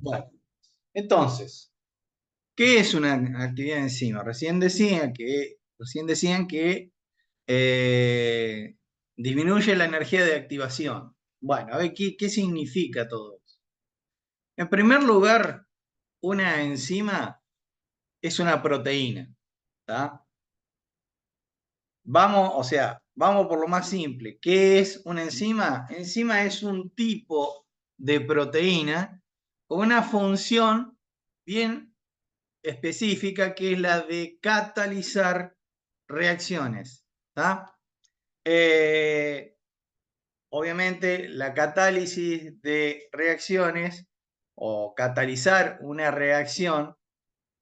Bueno, entonces, ¿qué es una actividad de enzima? Recién decían que disminuye la energía de activación. Bueno, a ver, ¿qué significa todo eso? En primer lugar, una enzima es una proteína, ¿tá? Vamos, o sea, vamos por lo más simple. ¿Qué es una enzima? Enzima es un tipo de proteína con una función bien específica que es la de catalizar reacciones. ¿Tá? Eh, Obviamente, la catálisis de reacciones o catalizar una reacción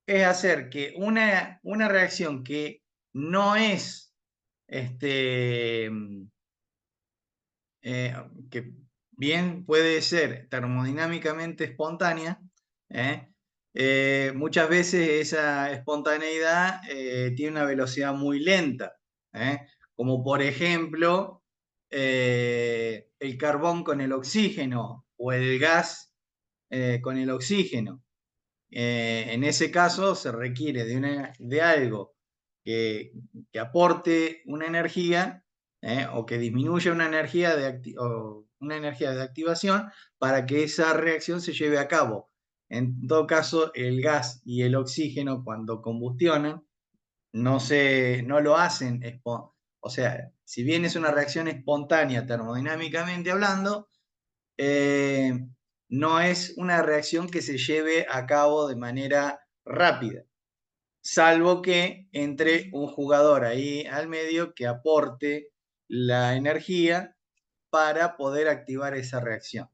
es hacer que una reacción que no es este, eh, que bien puede ser termodinámicamente espontánea, ¿eh? Muchas veces esa espontaneidad tiene una velocidad muy lenta, ¿eh? Como por ejemplo el carbón con el oxígeno o el gas con el oxígeno. En ese caso se requiere de algo que, que aporte una energía o que disminuya una energía de activación para que esa reacción se lleve a cabo. En todo caso, el gas y el oxígeno cuando combustionan no lo hacen, o sea, si bien es una reacción espontánea termodinámicamente hablando, eh, no es una reacción que se lleve a cabo de manera rápida, salvo que entre un jugador ahí al medio que aporte la energía para poder activar esa reacción.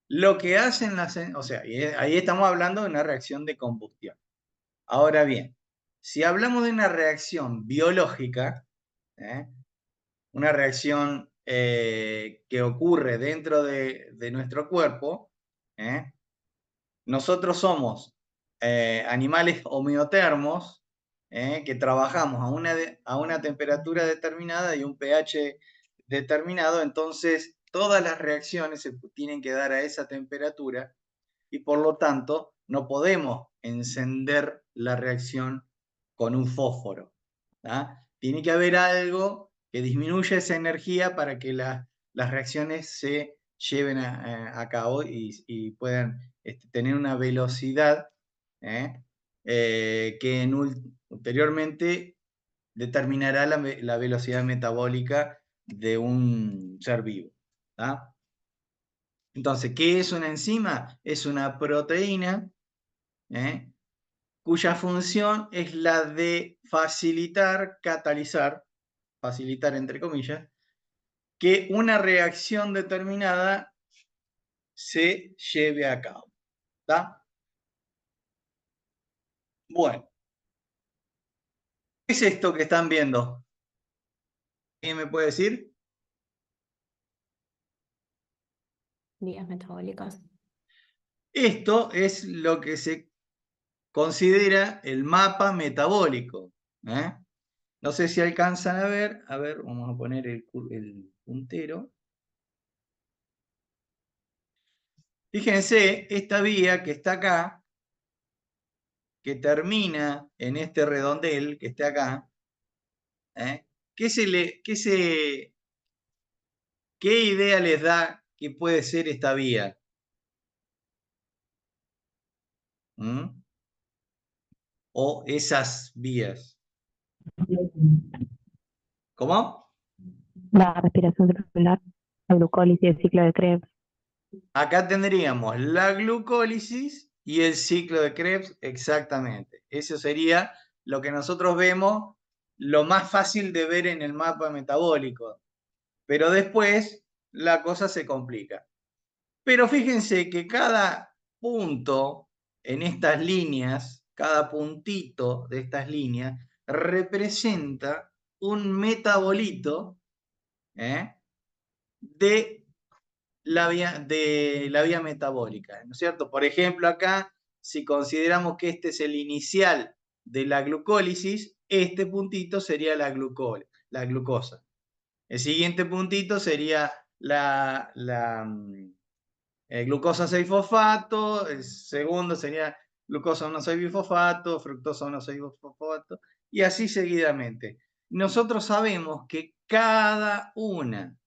Lo que hacen o sea, ahí estamos hablando de una reacción de combustión. Ahora bien, si hablamos de una reacción biológica, ¿eh? Una reacción que ocurre dentro de nuestro cuerpo, ¿eh? Nosotros somos animales homeotermos que trabajamos a una temperatura determinada y un pH determinado, entonces todas las reacciones se tienen que dar a esa temperatura y por lo tanto no podemos encender la reacción con un fósforo. ¿Tá? Tiene que haber algo que disminuya esa energía para que las reacciones se lleven a cabo y puedan tener una velocidad ¿eh? Que ulteriormente determinará la velocidad metabólica de un ser vivo. ¿Tá? Entonces, ¿qué es una enzima? Es una proteína ¿eh? cuya función es la de facilitar entre comillas, que una reacción determinada se lleve a cabo. ¿Tá? Bueno, ¿qué es esto que están viendo? ¿Quién me puede decir? Vías metabólicas. Esto es lo que se considera el mapa metabólico. ¿Eh? No sé si alcanzan a ver, vamos a poner el puntero. Fíjense, esta vía que está acá, que termina en este redondel que está acá, ¿eh? ¿Qué idea les da que puede ser esta vía? ¿Mm? O esas vías. ¿Cómo? La respiración celular, la glucólisis, el ciclo de Krebs. Acá tendríamos la glucólisis y el ciclo de Krebs, exactamente. Eso sería lo que nosotros vemos, lo más fácil de ver en el mapa metabólico. Pero después la cosa se complica. Pero fíjense que cada punto en estas líneas, cada puntito de estas líneas, representa un metabolito ¿eh? de de la vía metabólica, ¿no es cierto? Por ejemplo, acá, si consideramos que este es el inicial de la glucólisis, este puntito sería la glucosa. El siguiente puntito sería glucosa 6-fosfato, el segundo sería glucosa 1,6-bifosfato, fructosa 1,6-bifosfato, y así seguidamente. Nosotros sabemos que cada una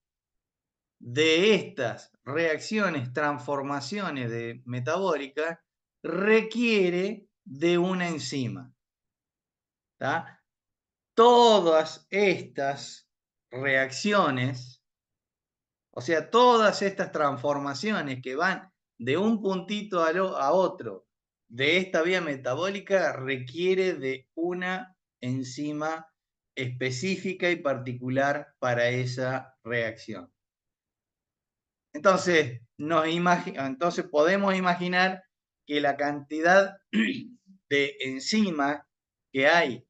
de estas reacciones, transformaciones metabólicas, requiere de una enzima. ¿Tá? Todas estas reacciones, o sea, todas estas transformaciones que van de un puntito a otro de esta vía metabólica requiere de una enzima específica y particular para esa reacción. Entonces, entonces podemos imaginar que la cantidad de enzimas que hay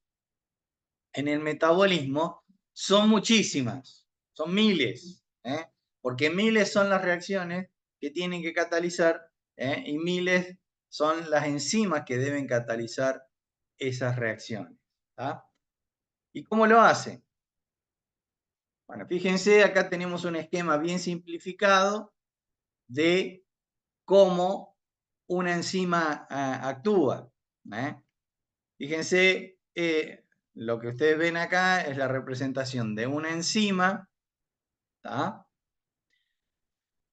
en el metabolismo son muchísimas, son miles, porque miles son las reacciones que tienen que catalizar, y miles son las enzimas que deben catalizar esas reacciones. ¿Tá? ¿Y cómo lo hacen? Bueno, fíjense, acá tenemos un esquema bien simplificado de cómo una enzima actúa. Fíjense, lo que ustedes ven acá es la representación de una enzima, ¿tá?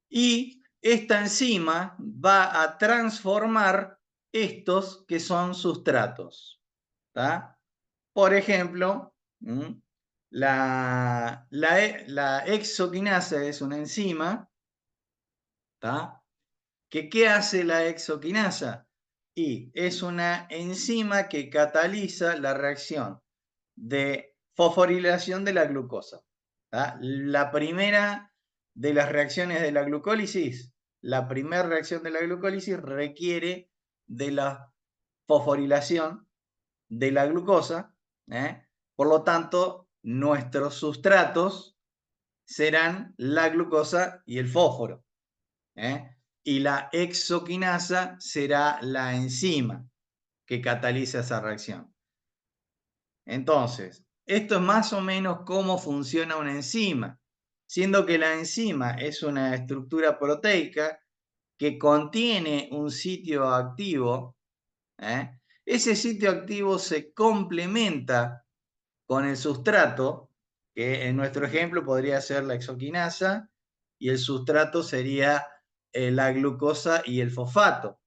Y esta enzima va a transformar estos que son sustratos, ¿tá? Por ejemplo, la exoquinasa es una enzima, ¿tá? ¿Qué hace la exoquinasa? Y es una enzima que cataliza la reacción de fosforilación de la glucosa. ¿Tá? La primera de las reacciones de la glucólisis, la primera reacción de la glucólisis requiere de la fosforilación de la glucosa. Por lo tanto, nuestros sustratos serán la glucosa y el fósforo. Y la exoquinasa será la enzima que cataliza esa reacción. Entonces, esto es más o menos cómo funciona una enzima, siendo que la enzima es una estructura proteica que contiene un sitio activo. Ese sitio activo se complementa con el sustrato, que en nuestro ejemplo podría ser la exoquinasa, y el sustrato sería la glucosa y el fosfato.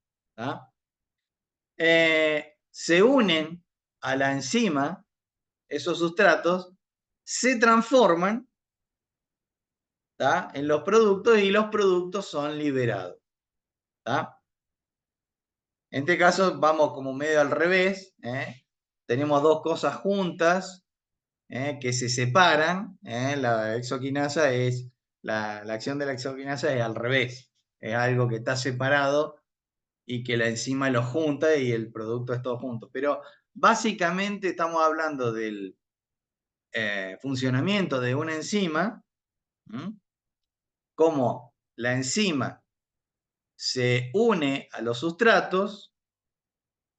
Se unen a la enzima, esos sustratos, se transforman, ¿tá?, en los productos y los productos son liberados. ¿Tá? En este caso vamos como medio al revés. Tenemos dos cosas juntas que se separan. La exoquinasa es, la acción de la exoquinasa es al revés. Es algo que está separado y que la enzima lo junta y el producto es todo junto. Pero básicamente estamos hablando del funcionamiento de una enzima, cómo la enzima se une a los sustratos,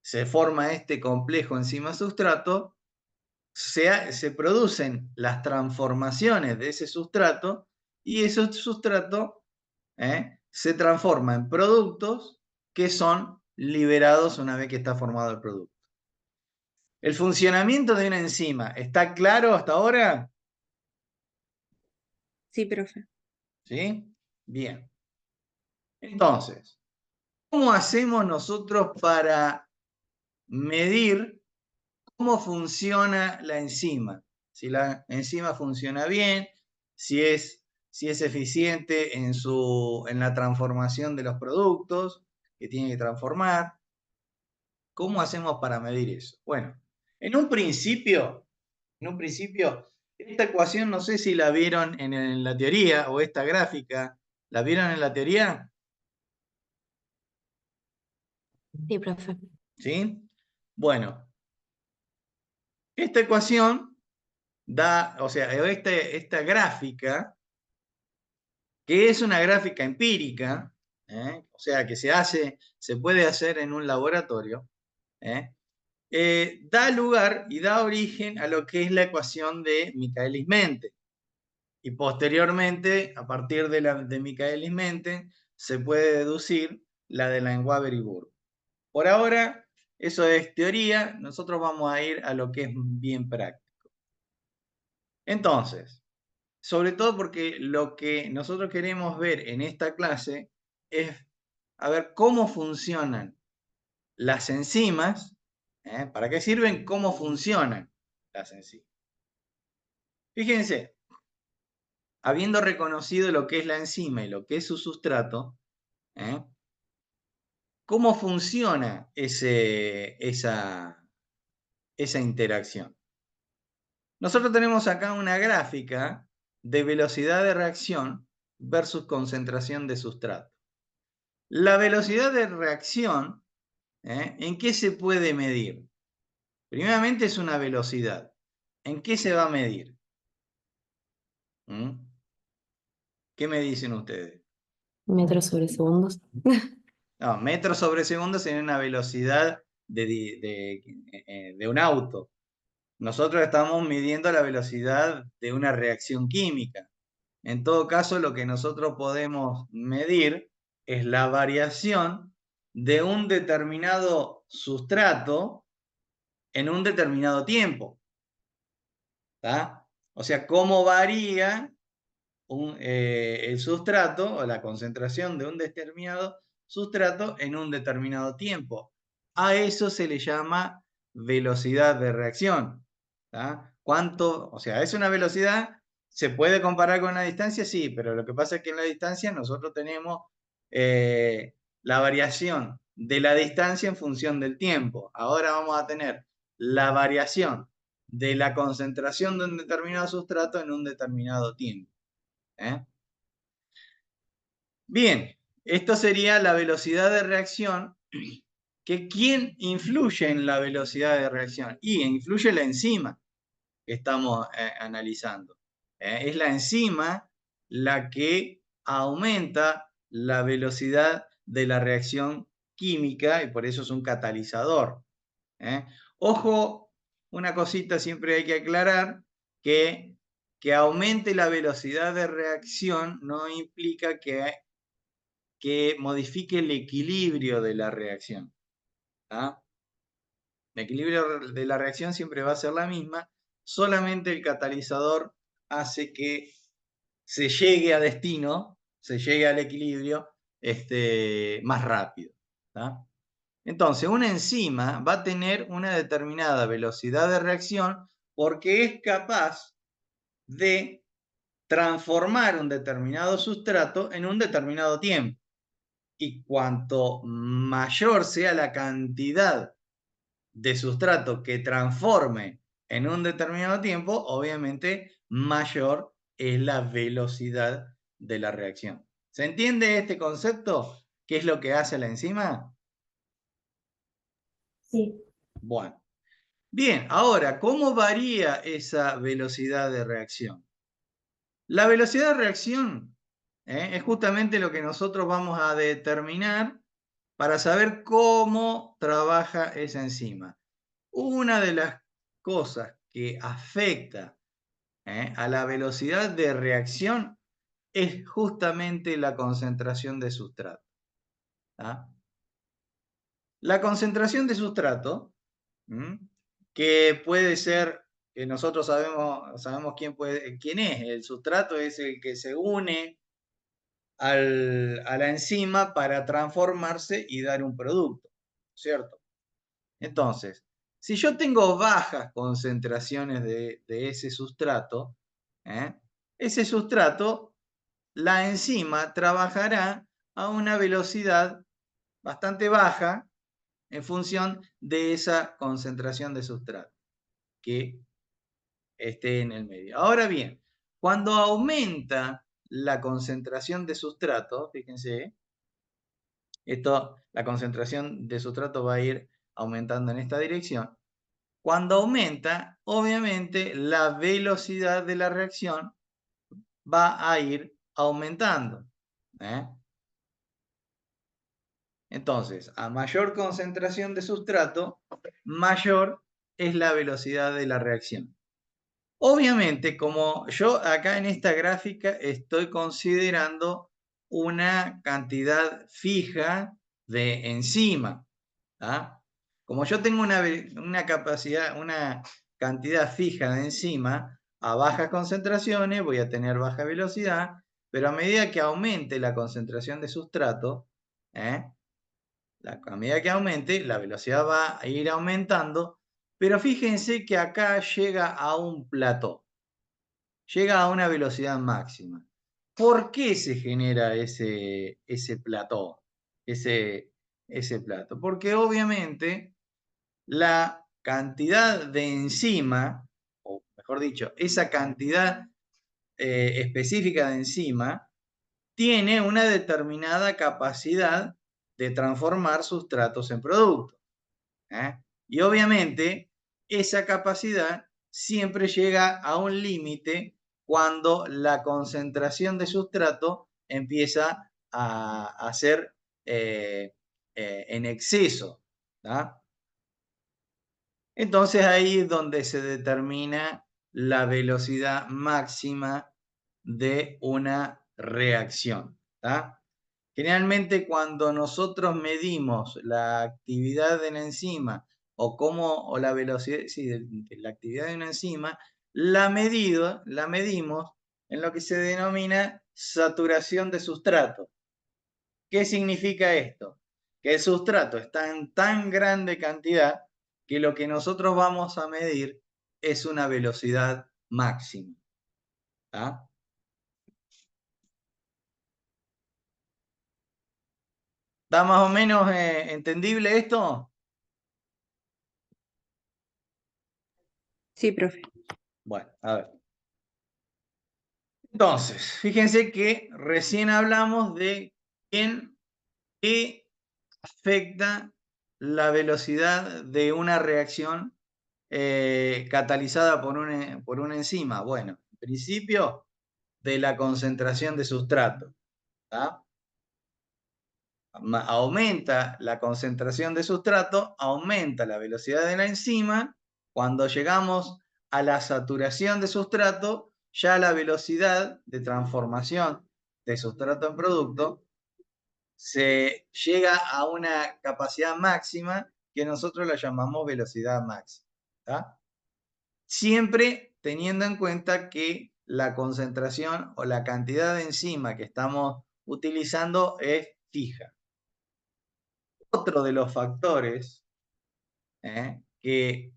se forma este complejo enzima-sustrato, se producen las transformaciones de ese sustrato y ese sustrato se transforma en productos que son liberados una vez que está formado el producto. ¿El funcionamiento de una enzima está claro hasta ahora? Sí, profe. ¿Sí? Bien. Entonces, ¿cómo hacemos nosotros para medir cómo funciona la enzima? Si la enzima funciona bien, si es eficiente en la transformación de los productos que tiene que transformar. ¿Cómo hacemos para medir eso? Bueno, en un principio, esta ecuación no sé si la vieron en la teoría, o esta gráfica, ¿la vieron en la teoría? Sí, profe. ¿Sí? Bueno, esta ecuación da, o sea, esta gráfica, que es una gráfica empírica, o sea, que se puede hacer en un laboratorio, da lugar y da origen a lo que es la ecuación de Michaelis-Menten. Y posteriormente, a partir de Michaelis-Menten, se puede deducir la de Langmuir y Burke. Por ahora, eso es teoría, nosotros vamos a ir a lo que es bien práctico. Entonces, sobre todo porque lo que nosotros queremos ver en esta clase es a ver cómo funcionan las enzimas, ¿para qué sirven? ¿Cómo funcionan las enzimas? Fíjense, habiendo reconocido lo que es la enzima y lo que es su sustrato, ¿cómo funciona esa interacción? Nosotros tenemos acá una gráfica de velocidad de reacción versus concentración de sustrato. La velocidad de reacción, ¿en qué se puede medir? Primeramente es una velocidad. ¿En qué se va a medir? ¿Qué me dicen ustedes? Metros sobre segundos. No, metros sobre segundo sería una velocidad de un auto. Nosotros estamos midiendo la velocidad de una reacción química. En todo caso, lo que nosotros podemos medir es la variación de un determinado sustrato en un determinado tiempo. ¿Tá? O sea, cómo varía el sustrato o la concentración de un determinado sustrato en un determinado tiempo. A eso se le llama velocidad de reacción. ¿Tá? ¿Cuánto? O sea, es una velocidad, ¿se puede comparar con la distancia? Sí, pero lo que pasa es que en la distancia nosotros tenemos la variación de la distancia en función del tiempo. Ahora vamos a tener la variación de la concentración de un determinado sustrato en un determinado tiempo. Bien, esto sería la velocidad de reacción. ¿Quién influye en la velocidad de reacción? Y influye la enzima que estamos analizando. Es la enzima la que aumenta la velocidad de la reacción química y por eso es un catalizador. Ojo, una cosita siempre hay que aclarar, que aumente la velocidad de reacción no implica que modifique el equilibrio de la reacción. ¿Ah? El equilibrio de la reacción siempre va a ser la misma, solamente el catalizador hace que se llegue a destino, se llegue al equilibrio más rápido. ¿Ah? Entonces, una enzima va a tener una determinada velocidad de reacción porque es capaz de transformar un determinado sustrato en un determinado tiempo. Y cuanto mayor sea la cantidad de sustrato que transforme en un determinado tiempo, obviamente mayor es la velocidad de la reacción. ¿Se entiende este concepto? ¿Qué es lo que hace la enzima? Sí. Bueno. Bien, ahora, ¿cómo varía esa velocidad de reacción? La velocidad de reacción es justamente lo que nosotros vamos a determinar para saber cómo trabaja esa enzima. Una de las cosas que afecta a la velocidad de reacción es justamente la concentración de sustrato. ¿Tá? La concentración de sustrato, que puede ser, que nosotros sabemos quién es, el sustrato es el que se une a la enzima para transformarse y dar un producto, ¿cierto? Entonces, si yo tengo bajas concentraciones de ese sustrato, ese sustrato, la enzima trabajará a una velocidad bastante baja en función de esa concentración de sustrato que esté en el medio. Ahora bien, cuando aumenta la concentración de sustrato, fíjense, la concentración de sustrato va a ir aumentando en esta dirección. Cuando aumenta, obviamente, la velocidad de la reacción va a ir aumentando. Entonces, a mayor concentración de sustrato, mayor es la velocidad de la reacción. Obviamente, como yo acá en esta gráfica estoy considerando una cantidad fija de enzima. Como yo tengo una capacidad, una cantidad fija de enzima, a bajas concentraciones voy a tener baja velocidad, pero a medida que aumente la concentración de sustrato, a medida que aumente, la velocidad va a ir aumentando, pero fíjense que acá llega a un plató, llega a una velocidad máxima. ¿Por qué se genera ese plató? Ese plato. Porque obviamente la cantidad de enzima, o mejor dicho, esa cantidad específica de enzima, tiene una determinada capacidad de transformar sustratos en productos. Y obviamente esa capacidad siempre llega a un límite cuando la concentración de sustrato empieza a ser en exceso. Entonces ahí es donde se determina la velocidad máxima de una reacción. Generalmente cuando nosotros medimos la actividad de la enzima o la velocidad de la actividad de una enzima, la medimos en lo que se denomina saturación de sustrato. ¿Qué significa esto? Que el sustrato está en tan grande cantidad que lo que nosotros vamos a medir es una velocidad máxima. ¿Está más o menos entendible esto? Sí, profe. Bueno, a ver. Entonces, fíjense que recién hablamos de qué afecta la velocidad de una reacción catalizada por una enzima. Bueno, en principio de la concentración de sustrato. Aumenta la concentración de sustrato, aumenta la velocidad de la enzima. Cuando llegamos a la saturación de sustrato, ya la velocidad de transformación de sustrato en producto se llega a una capacidad máxima que nosotros la llamamos velocidad máxima. Siempre teniendo en cuenta que la concentración o la cantidad de enzima que estamos utilizando es fija. Otro de los factores que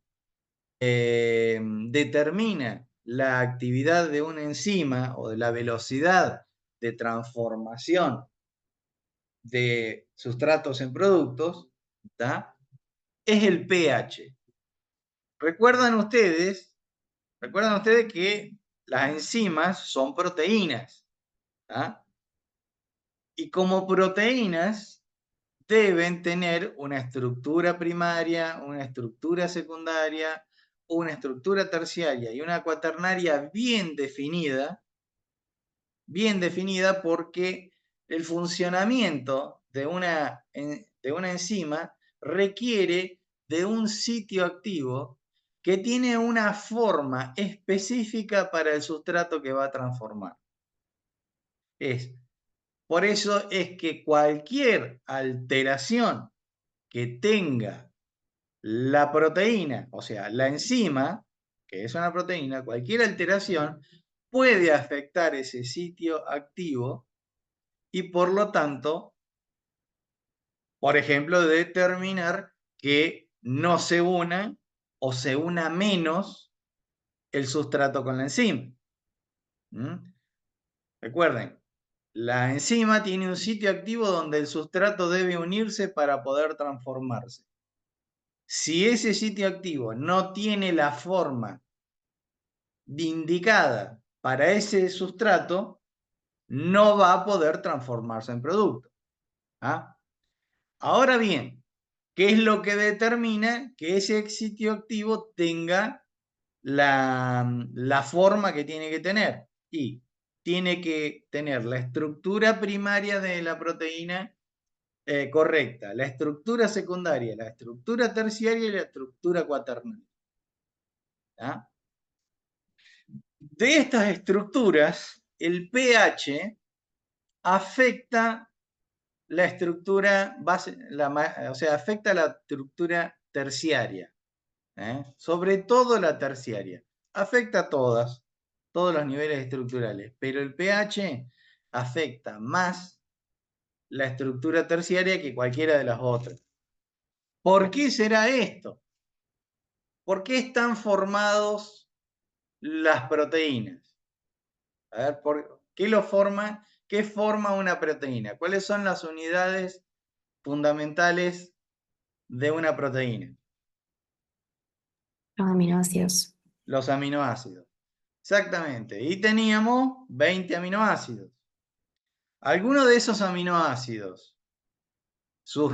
determina la actividad de una enzima o de la velocidad de transformación de sustratos en productos, es el pH. ¿Recuerdan ustedes que las enzimas son proteínas? Y como proteínas deben tener una estructura primaria, una estructura secundaria, una estructura terciaria y una cuaternaria bien definida porque el funcionamiento de una enzima requiere de un sitio activo que tiene una forma específica para el sustrato que va a transformar. Por eso es que cualquier alteración que tenga la proteína, o sea, la enzima, que es una proteína, cualquier alteración puede afectar ese sitio activo y por lo tanto, por ejemplo, determinar que no se una o se una menos el sustrato con la enzima. Recuerden, la enzima tiene un sitio activo donde el sustrato debe unirse para poder transformarse. Si ese sitio activo no tiene la forma indicada para ese sustrato, no va a poder transformarse en producto. Ahora bien, ¿qué es lo que determina que ese sitio activo tenga la forma que tiene que tener? Y tiene que tener la estructura primaria de la proteína correcta, la estructura secundaria, la estructura terciaria y la estructura cuaternaria. De estas estructuras, el pH afecta la estructura base, o sea, afecta la estructura terciaria, sobre todo la terciaria. Afecta a todos los niveles estructurales, pero el pH afecta más la estructura terciaria que cualquiera de las otras. ¿Por qué será esto? ¿Por qué están formados las proteínas? A ver, ¿qué lo forma? ¿Qué forma una proteína? ¿Cuáles son las unidades fundamentales de una proteína? Los aminoácidos. Los aminoácidos. Exactamente. Y teníamos 20 aminoácidos. Algunos de esos aminoácidos, sus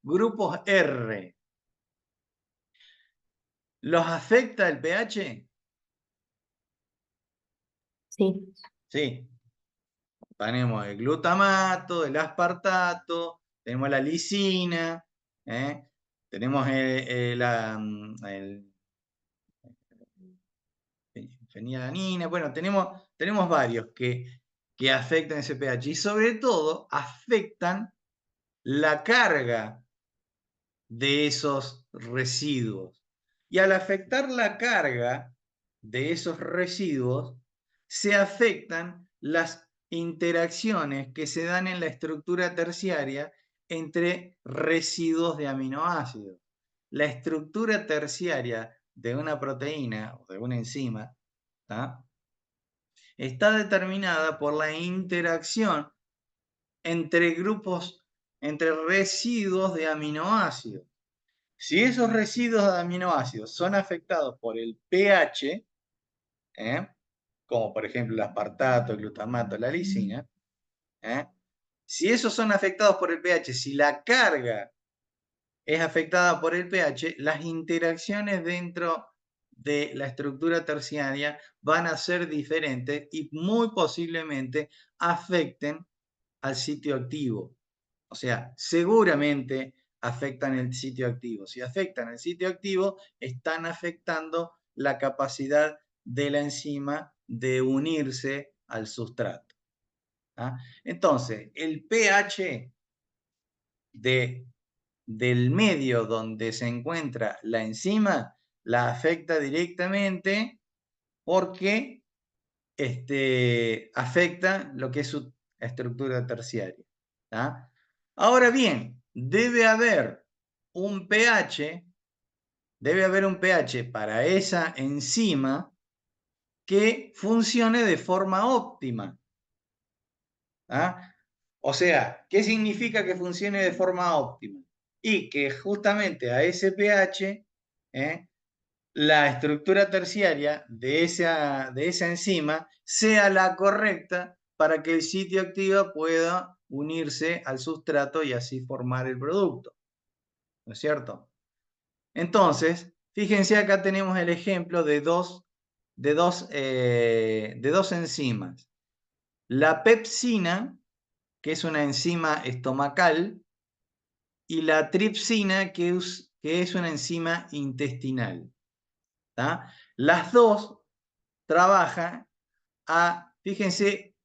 grupos R, ¿los afecta el pH? Sí. Sí. Tenemos el glutamato, el aspartato, tenemos la lisina, tenemos fenilalanina, bueno, tenemos varios que afectan ese pH y sobre todo afectan la carga de esos residuos. Y al afectar la carga de esos residuos, se afectan las interacciones que se dan en la estructura terciaria entre residuos de aminoácidos. La estructura terciaria de una proteína o de una enzima está determinada por la interacción entre grupos, entre residuos de aminoácidos. Si esos residuos de aminoácidos son afectados por el pH, como por ejemplo el aspartato, el glutamato, la lisina, si esos son afectados por el pH, si la carga es afectada por el pH, las interacciones dentro de la estructura terciaria van a ser diferentes y muy posiblemente afecten al sitio activo. O sea, seguramente afectan el sitio activo. Si afectan el sitio activo, están afectando la capacidad de la enzima de unirse al sustrato. Entonces, el pH del medio donde se encuentra la enzima la afecta directamente porque afecta lo que es su estructura terciaria. Ahora bien, debe haber un pH para esa enzima que funcione de forma óptima. O sea, ¿qué significa que funcione de forma óptima? Y que justamente a ese pH, la estructura terciaria de esa enzima sea la correcta para que el sitio activo pueda unirse al sustrato y así formar el producto. ¿No es cierto? Entonces, fíjense, acá tenemos el ejemplo de dos enzimas. La pepsina, que es una enzima estomacal, y la tripsina, que es una enzima intestinal. Las dos trabajan fíjense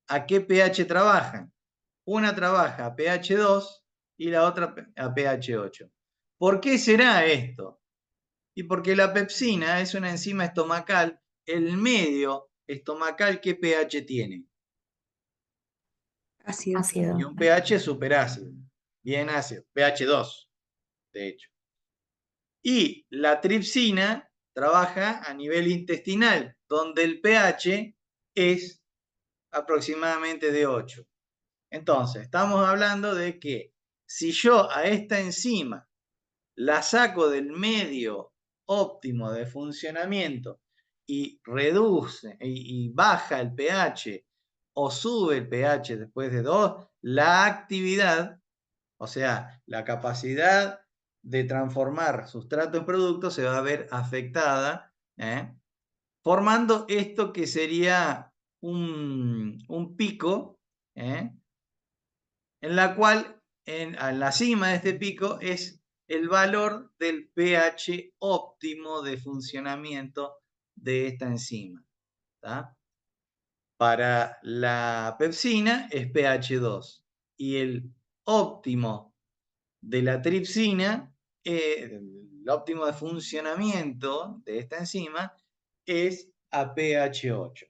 a qué pH trabajan. Una trabaja a pH 2 y la otra a pH 8. ¿Por qué será esto? Y porque la pepsina es una enzima estomacal, el medio estomacal, ¿qué pH tiene? Ácido. Y un pH superácido, bien ácido, pH 2, de hecho. Y la tripsina trabaja a nivel intestinal, donde el pH es aproximadamente de 8. Entonces, estamos hablando de que si yo a esta enzima la saco del medio óptimo de funcionamiento y reduce y baja el pH o sube el pH después de 2, la actividad, o sea, la capacidad de transformar sustrato en producto se va a ver afectada, formando esto que sería un pico, en la cual a la cima de este pico es el valor del pH óptimo de funcionamiento de esta enzima. para la pepsina es pH 2. Y el óptimo de la tripsina, el óptimo de funcionamiento de esta enzima es a pH 8.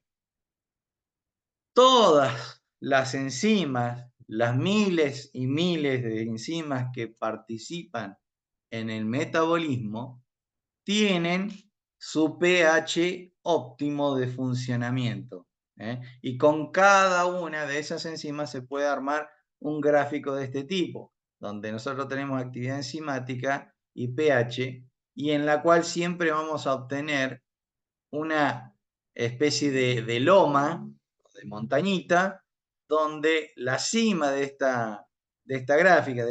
Todas las enzimas, las miles y miles de enzimas que participan en el metabolismo, tienen su pH óptimo de funcionamiento. Y con cada una de esas enzimas se puede armar un gráfico de este tipo, donde nosotros tenemos actividad enzimática y pH, y en la cual siempre vamos a obtener una especie de loma, de montañita, donde la cima de esta gráfica,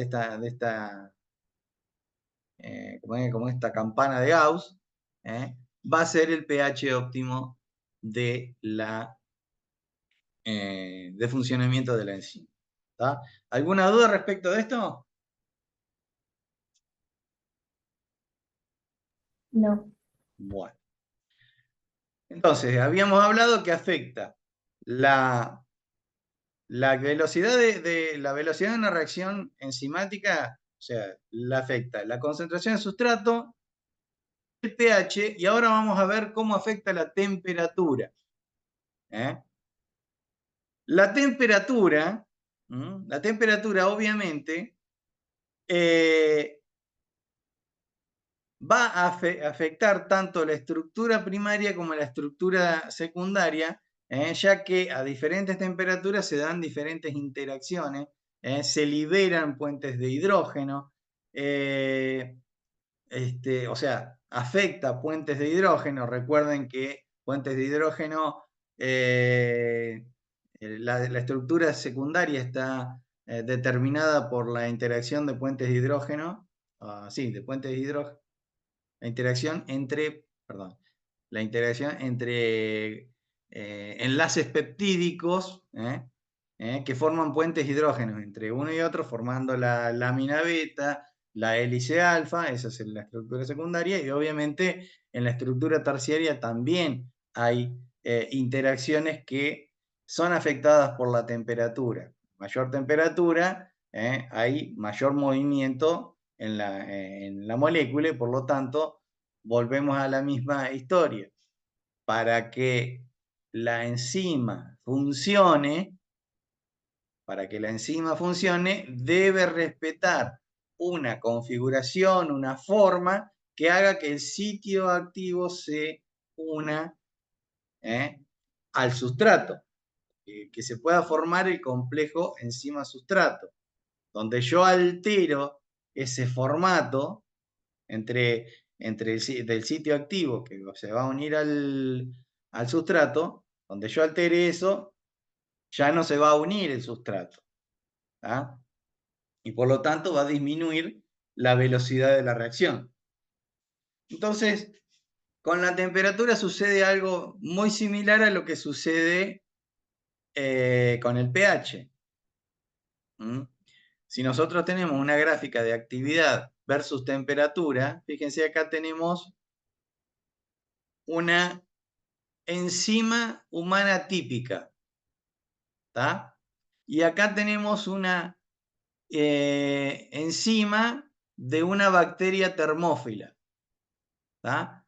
como esta campana de Gauss, va a ser el pH óptimo de de funcionamiento de la enzima. ¿Tá? ¿Alguna duda respecto de esto? No. Bueno. Entonces, habíamos hablado que afecta la velocidad la velocidad de una reacción enzimática, o sea, la afecta la concentración de sustrato, el pH, y ahora vamos a ver cómo afecta la temperatura. La temperatura obviamente va a afectar tanto la estructura primaria como la estructura secundaria, ya que a diferentes temperaturas se dan diferentes interacciones, se liberan puentes de hidrógeno, o sea, afecta puentes de hidrógeno. Recuerden que puentes de hidrógeno, la estructura secundaria está determinada por la interacción de puentes de hidrógeno, de puentes de hidrógeno, la interacción entre enlaces peptídicos que forman puentes hidrógenos entre uno y otro, formando la lámina beta, la hélice alfa. Esa es la estructura secundaria, y obviamente en la estructura terciaria también hay interacciones que son afectadas por la temperatura. Mayor temperatura, hay mayor movimiento en la molécula, y por lo tanto volvemos a la misma historia. Para que la enzima funcione, debe respetar una configuración, una forma que haga que el sitio activo se una al sustrato, que se pueda formar el complejo enzima-sustrato. Donde yo altero ese formato del sitio activo que se va a unir al sustrato, donde yo altere eso, ya no se va a unir el sustrato. Y por lo tanto va a disminuir la velocidad de la reacción. Entonces, con la temperatura sucede algo muy similar a lo que sucede con el pH. Si nosotros tenemos una gráfica de actividad versus temperatura, fíjense, acá tenemos una enzima humana típica, ¿tá? Y acá tenemos una enzima de una bacteria termófila, ¿tá?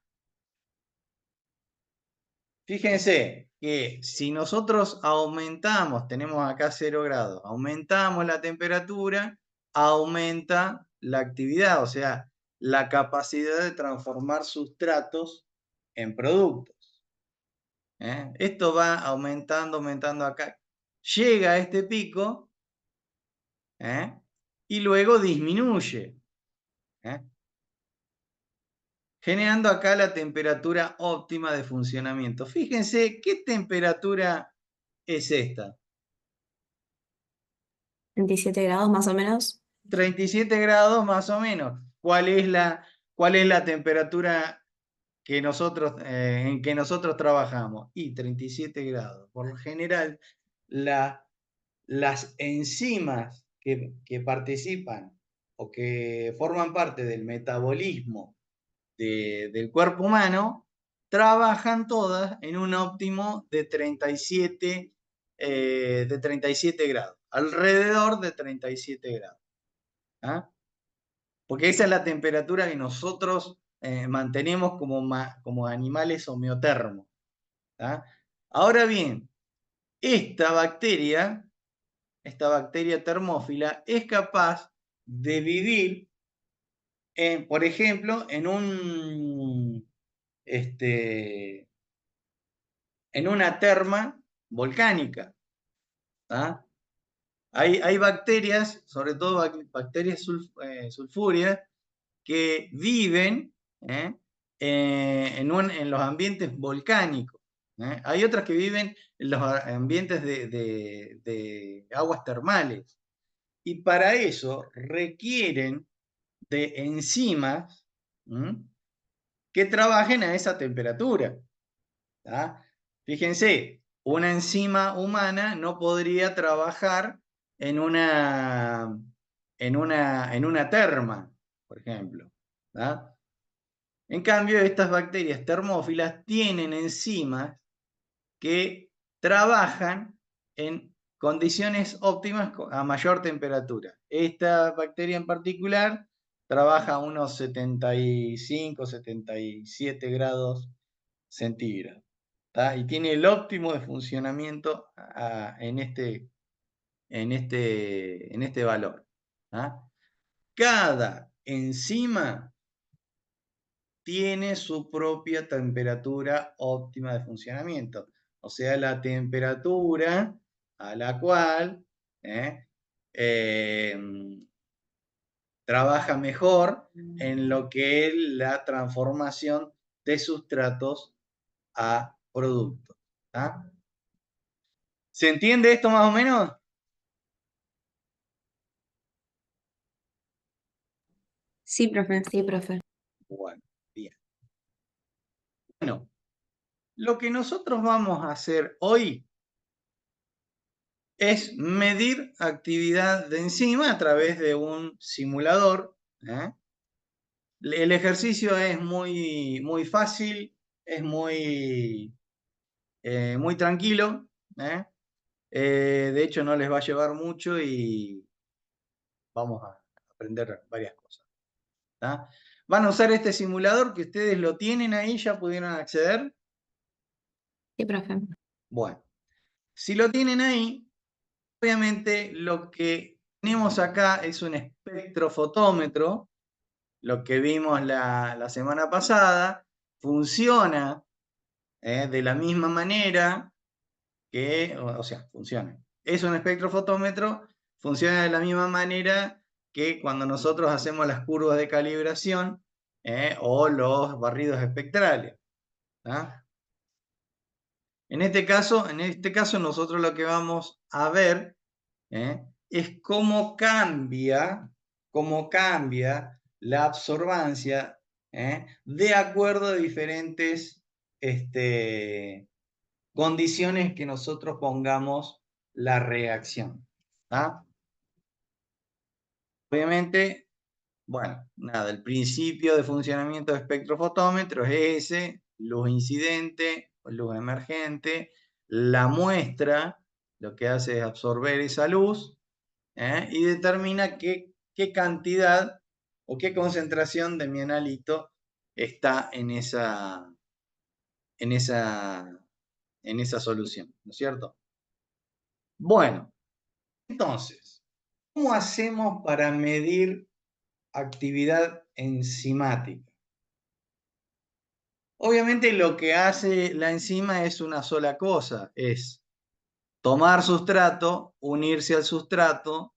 Fíjense que si nosotros aumentamos, tenemos acá 0 grados, aumentamos la temperatura, aumenta la actividad, o sea, la capacidad de transformar sustratos en productos. Esto va aumentando acá. Llega a este pico y luego disminuye, generando acá la temperatura óptima de funcionamiento. Fíjense qué temperatura es esta. 27 grados más o menos. 37 grados más o menos. ¿Cuál es la temperatura en que nosotros trabajamos? Y 37 grados. Por lo general, las enzimas que participan o que forman parte del metabolismo del cuerpo humano trabajan todas en un óptimo de 37 grados, alrededor de 37 grados. ¿Ah? Porque esa es la temperatura que nosotros mantenemos como animales homeotermos. ¿Ah? Ahora bien, esta bacteria termófila es capaz de vivir, por ejemplo, en una terma volcánica. ¿Ah? Hay bacterias, sobre todo bacterias sulfúreas, que viven ¿eh? En los ambientes volcánicos. Hay otras que viven en los ambientes de aguas termales. Y para eso requieren de enzimas que trabajen a esa temperatura. ¿Tá? Fíjense, una enzima humana no podría trabajar en una terma, por ejemplo. ¿Tá? En cambio, estas bacterias termófilas tienen enzimas que trabajan en condiciones óptimas a mayor temperatura. Esta bacteria en particular trabaja a unos 75, 77 grados centígrados. ¿Tá? Y tiene el óptimo de funcionamiento en este valor. ¿Tá? Cada enzima tiene su propia temperatura óptima de funcionamiento, o sea, la temperatura a la cual trabaja mejor en lo que es la transformación de sustratos a productos. ¿Ah? ¿Se entiende esto más o menos? Sí, profe. Sí, profe. Bueno, bien. Bueno, lo que nosotros vamos a hacer hoy es medir actividad de enzima a través de un simulador. El ejercicio es muy fácil, es muy tranquilo. De hecho, no les va a llevar mucho y vamos a aprender varias cosas. ¿Tá? Van a usar este simulador que ustedes lo tienen ahí, ya pudieron acceder. Sí, profe. Bueno, si lo tienen ahí, obviamente lo que tenemos acá es un espectrofotómetro, lo que vimos la semana pasada. Funciona de la misma manera que, o sea, funciona. Es un espectrofotómetro, funciona de la misma manera que cuando nosotros hacemos las curvas de calibración o los barridos espectrales. ¿Ah? En este caso nosotros lo que vamos a ver es cómo cambia la absorbancia de acuerdo a diferentes condiciones que nosotros pongamos la reacción. ¿Ah? Obviamente, bueno, nada, el principio de funcionamiento de espectrofotómetro es ese: luz incidente o luz emergente. La muestra lo que hace es absorber esa luz y determina qué cantidad o qué concentración de mi analito está en esa solución, ¿no es cierto? Bueno, entonces, ¿cómo hacemos para medir actividad enzimática? Obviamente lo que hace la enzima es una sola cosa, es tomar sustrato, unirse al sustrato,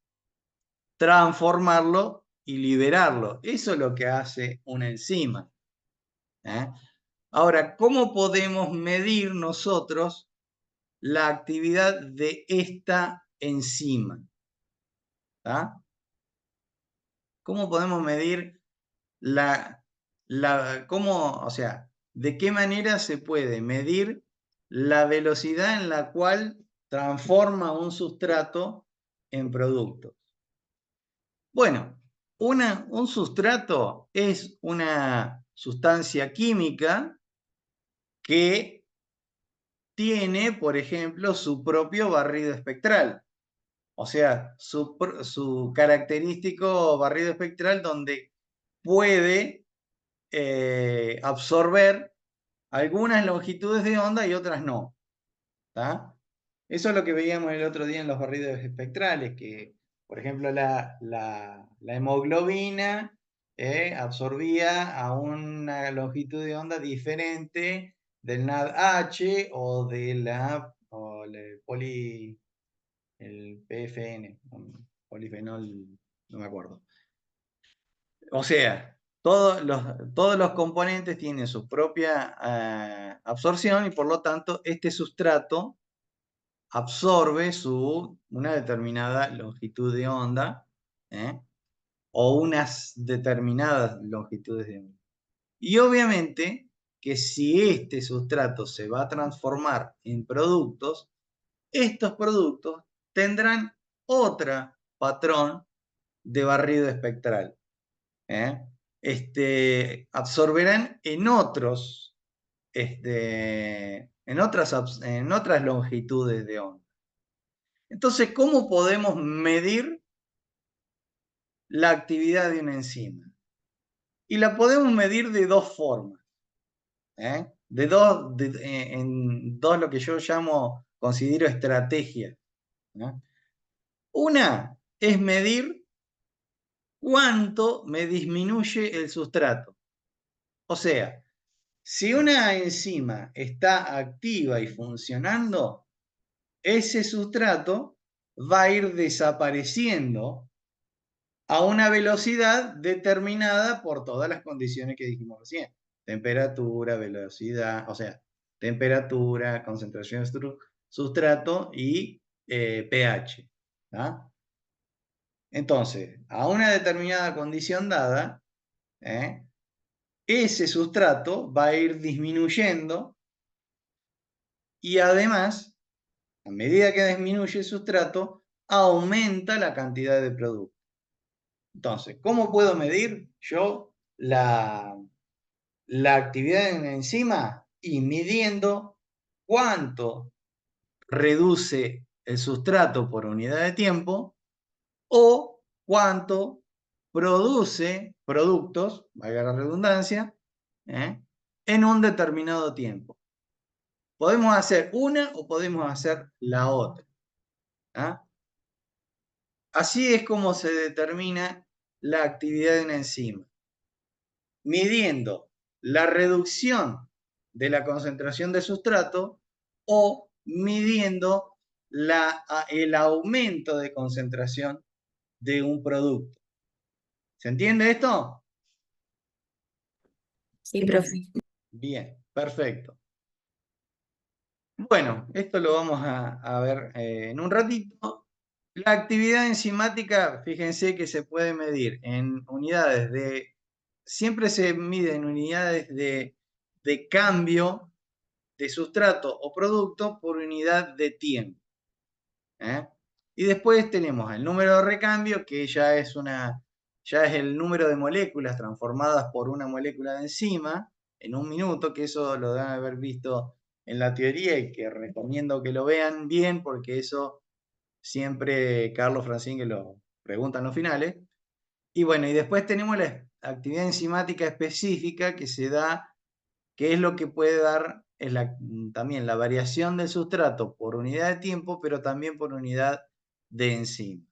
transformarlo y liberarlo. Eso es lo que hace una enzima. Ahora, ¿cómo podemos medir nosotros la actividad de esta enzima? ¿Cómo podemos medir o sea, de qué manera se puede medir la velocidad en la cual transforma un sustrato en productos? Bueno, un sustrato es una sustancia química que tiene, por ejemplo, su propio barrido espectral. O sea, su característico barrido espectral donde puede absorber algunas longitudes de onda y otras no. ¿Tá? Eso es lo que veíamos el otro día en los barridos espectrales, que, por ejemplo, la hemoglobina absorbía a una longitud de onda diferente del NADH o de el PFN, polifenol, no me acuerdo. O sea, todos los componentes tienen su propia absorción y por lo tanto este sustrato absorbe una determinada longitud de onda o unas determinadas longitudes de onda. Y obviamente que si este sustrato se va a transformar en productos, estos productos tendrán otro patrón de barrido espectral. Absorberán en otras longitudes de onda. Entonces, ¿cómo podemos medir la actividad de una enzima? Y la podemos medir de dos formas. En dos lo que yo considero estrategias. Una es medir cuánto me disminuye el sustrato. O sea, si una enzima está activa y funcionando, ese sustrato va a ir desapareciendo a una velocidad determinada por todas las condiciones que dijimos recién. Temperatura, velocidad, o sea, temperatura, concentración de sustrato y pH. ¿tá? Entonces, a una determinada condición dada, ese sustrato va a ir disminuyendo y además, a medida que disminuye el sustrato, aumenta la cantidad de producto. Entonces, ¿cómo puedo medir yo la actividad de una enzima? Y midiendo cuánto reduce el sustrato por unidad de tiempo o cuánto produce productos, valga la redundancia, en un determinado tiempo. Podemos hacer una o podemos hacer la otra. ¿ah? Así es como se determina la actividad de una enzima. Midiendo la reducción de la concentración de sustrato o midiendo el aumento de concentración de un producto. ¿Se entiende esto? Sí, profe. Bien, perfecto. Bueno, esto lo vamos a ver en un ratito. La actividad enzimática, fíjense que se puede medir en unidades siempre se mide en unidades de cambio de sustrato o producto por unidad de tiempo. Y después tenemos el número de recambio, que ya es el número de moléculas transformadas por una molécula de enzima en un minuto, que eso lo deben haber visto en la teoría y que recomiendo que lo vean bien, porque eso siempre Carlos Francín que lo pregunta en los finales. Y bueno, y después tenemos la actividad enzimática específica que se da, que es lo que puede dar también la variación del sustrato por unidad de tiempo, pero también por unidad de enzima.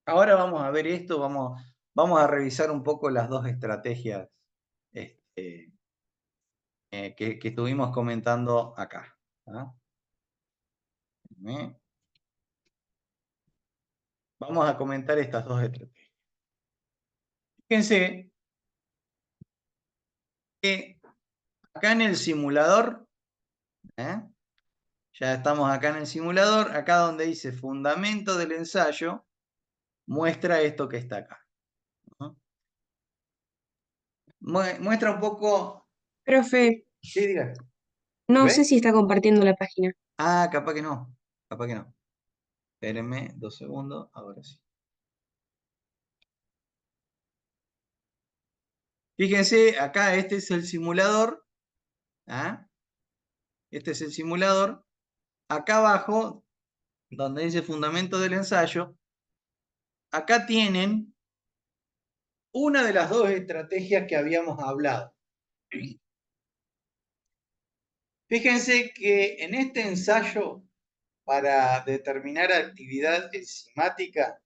Ahora vamos a ver esto, vamos a revisar un poco las dos estrategias que estuvimos comentando acá. Vamos a comentar estas dos estrategias. Fíjense que acá en el simulador, ya estamos acá en el simulador, acá donde dice fundamento del ensayo, muestra esto que está acá. Muestra un poco... Profe, Sí, diga. no ¿Ve? sé si está compartiendo la página. Ah, capaz que no. Capaz que no. Espérenme 2 segundos. Ahora sí. Fíjense, acá este es el simulador. este es el simulador, acá abajo, donde dice fundamento del ensayo, acá tienen una de las dos estrategias que habíamos hablado. Fíjense que en este ensayo, para determinar actividad enzimática,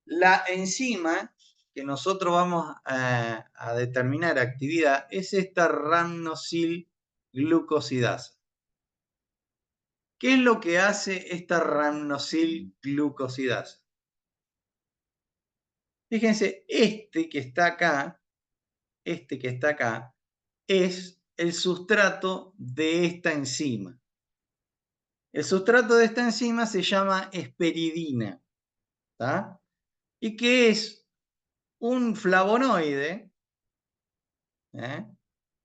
la enzima que nosotros vamos a determinar actividad es esta rhamnosil-glucosidasa. ¿Qué es lo que hace esta rhamnosil-glucosidasa? Fíjense, este que está acá, es el sustrato de esta enzima. El sustrato de esta enzima se llama hesperidina, ¿tá? Y que es un flavonoide, ¿eh?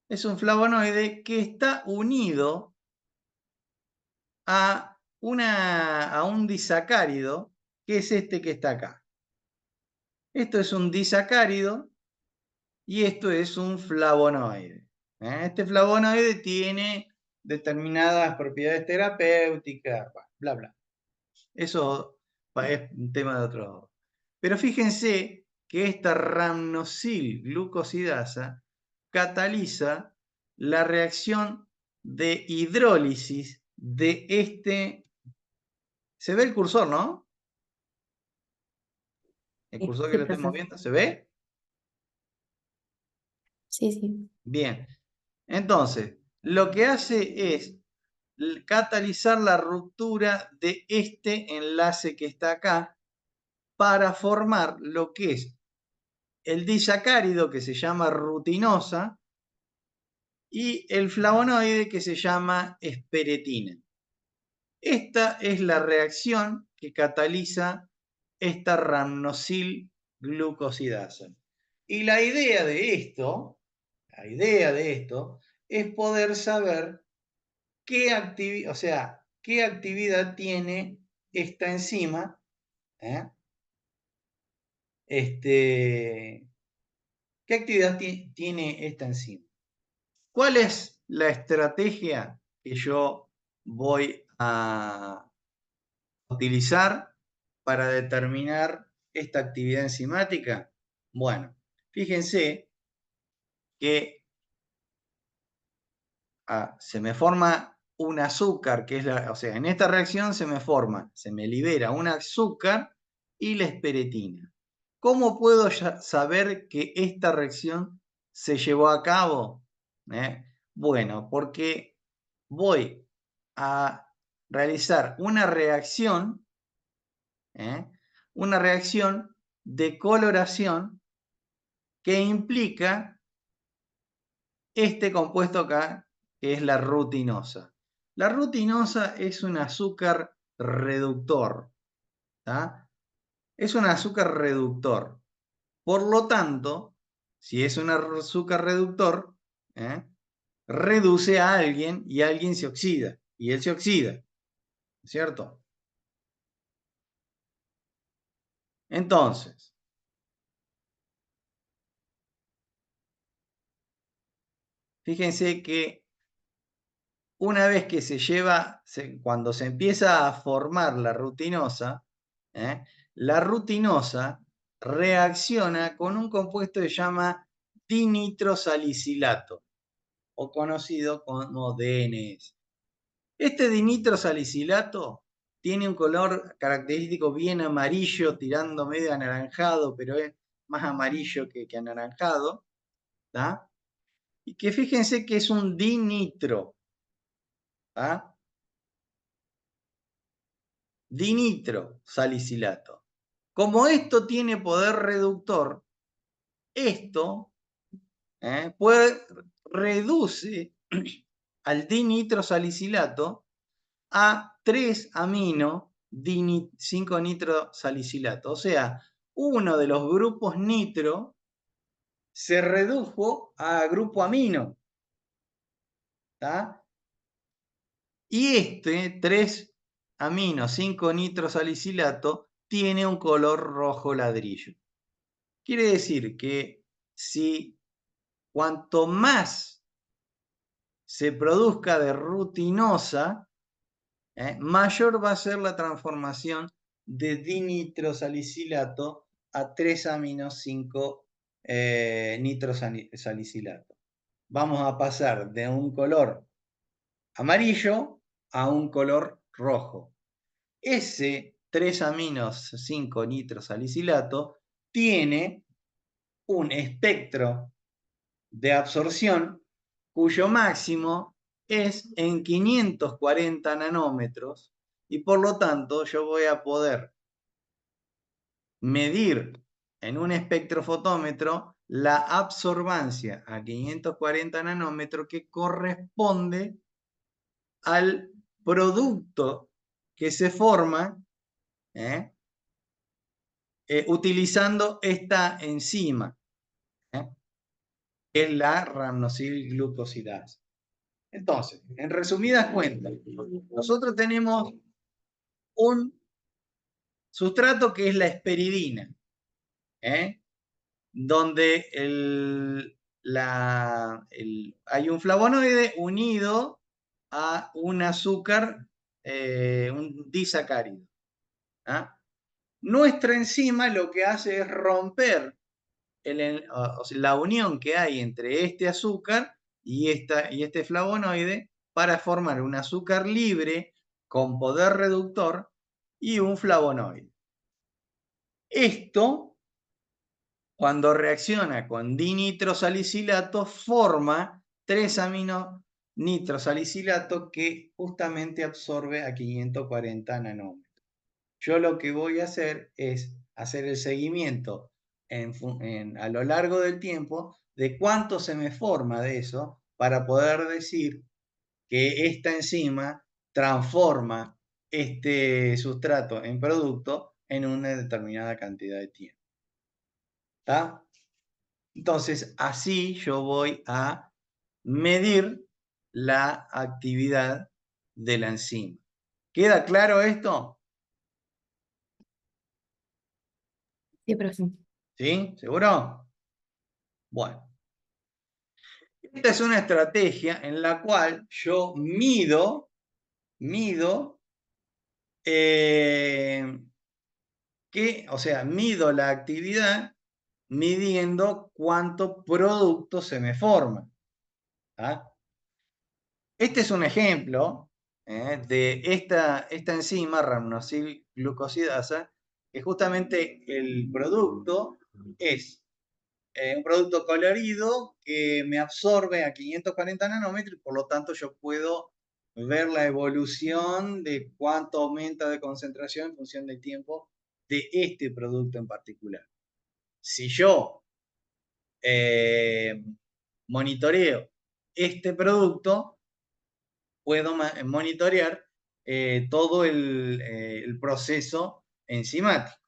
Es un flavonoide que está unido a un disacárido, que es este que está acá. Esto es un disacárido y esto es un flavonoide. Este flavonoide tiene determinadas propiedades terapéuticas, bla, bla. Eso es un tema de otro. Pero fíjense que esta rhamnosil-glucosidasa cataliza la reacción de hidrólisis de este. ¿Se ve el cursor, no? El Sí, cursor que sí, lo estoy profe. moviendo, ¿se ve? Sí, sí. Bien. Entonces, lo que hace es catalizar la ruptura de este enlace que está acá para formar lo que es el disacárido, que se llama rutinosa, y el flavonoide, que se llama esperetina. Esta es la reacción que cataliza esta rhamnosil-glucosidasa. Y la idea de esto es poder saber qué actividad tiene esta enzima, ¿eh? ¿Qué actividad tiene esta enzima? ¿Cuál es la estrategia que yo voy a utilizar para determinar esta actividad enzimática? Bueno, fíjense que se me forma un azúcar, que es o sea, en esta reacción se me libera un azúcar y la esperetina. ¿Cómo puedo saber que esta reacción se llevó a cabo? Bueno, porque voy a realizar una reacción de coloración que implica este compuesto acá, que es la rutinosa. La rutinosa es un azúcar reductor, ¿tá? Es un azúcar reductor. Por lo tanto, si es un azúcar reductor, reduce a alguien y alguien se oxida, y él se oxida, ¿cierto? Entonces, fíjense que una vez que cuando se empieza a formar la rutinosa reacciona con un compuesto que se llama dinitrosalicilato, o conocido como DNS. Este dinitrosalicilato tiene un color característico bien amarillo, tirando medio anaranjado, pero es más amarillo que anaranjado, ¿tá? Y que fíjense que es un dinitro, ¿tá? Dinitrosalicilato. Como esto tiene poder reductor, esto reduce al dinitrosalicilato a 3-amino 5-nitrosalicilato. O sea, uno de los grupos nitro se redujo a grupo amino, ¿tá? Y este 3-amino 5-nitrosalicilato tiene un color rojo ladrillo. Quiere decir que cuanto más se produzca de rutinosa, mayor va a ser la transformación de dinitrosalicilato a 3-amino-5 nitrosalicilato. Vamos a pasar de un color amarillo a un color rojo. Ese 3-amino-5 nitrosalicilato tiene un espectro de absorción cuyo máximo es en 540 nanómetros y por lo tanto yo voy a poder medir en un espectrofotómetro la absorbancia a 540 nanómetros que corresponde al producto que se forma utilizando esta enzima, que es la rhamnosilglucosidasa. Entonces, en resumidas cuentas, nosotros tenemos un sustrato que es la esperidina, donde hay un flavonoide unido a un azúcar, un disacárido. Nuestra enzima lo que hace es romper o sea, la unión que hay entre este azúcar y este flavonoide para formar un azúcar libre con poder reductor y un flavonoide. Esto, cuando reacciona con dinitrosalicilato, forma 3-amino-nitrosalicilato que justamente absorbe a 540 nanómetros. Yo lo que voy a hacer es hacer el seguimiento a lo largo del tiempo de cuánto se me forma de eso para poder decir que esta enzima transforma este sustrato en producto en una determinada cantidad de tiempo. ¿Está? Entonces, así yo voy a medir la actividad de la enzima. ¿Queda claro esto? Sí, profe. ¿Sí? ¿Seguro? Bueno, esta es una estrategia en la cual yo mido mido la actividad midiendo cuánto producto se me forma. Este es un ejemplo de esta enzima, rhamnosilglucosidasa, que justamente el producto es un producto colorido que me absorbe a 540 nanómetros y por lo tanto yo puedo ver la evolución de cuánto aumenta de concentración en función del tiempo de este producto en particular. Si yo monitoreo este producto, puedo monitorear todo el proceso enzimático.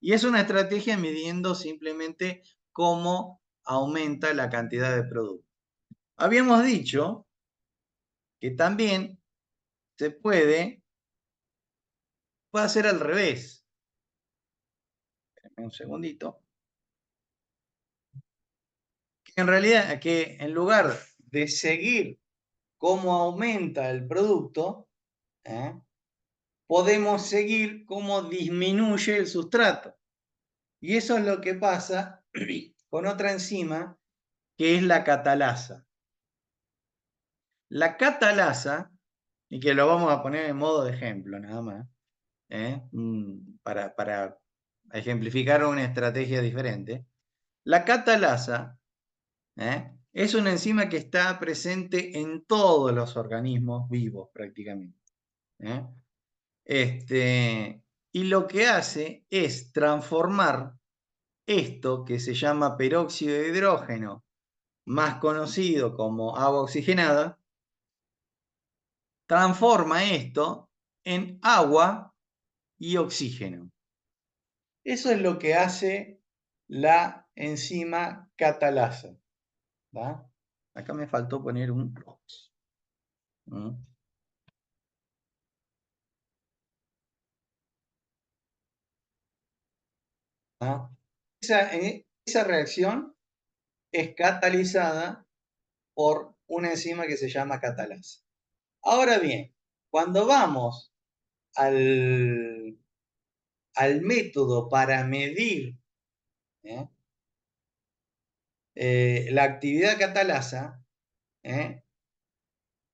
Y es una estrategia midiendo simplemente cómo aumenta la cantidad de producto. Habíamos dicho que también se puede hacer al revés. Espérame un segundito. En realidad, que en lugar de seguir cómo aumenta el producto, podemos seguir cómo disminuye el sustrato. Y eso es lo que pasa con otra enzima que es la catalasa. La catalasa, y que lo vamos a poner en modo de ejemplo nada más, para ejemplificar una estrategia diferente. La catalasa es una enzima que está presente en todos los organismos vivos prácticamente. Y lo que hace es transformar esto que se llama peróxido de hidrógeno, más conocido como agua oxigenada, transforma esto en agua y oxígeno. Eso es lo que hace la enzima catalasa. ¿Va? Acá me faltó poner un plus. ¿Va? Esa reacción es catalizada por una enzima que se llama catalasa. Ahora bien, cuando vamos al método para medir ¿eh? La actividad catalasa,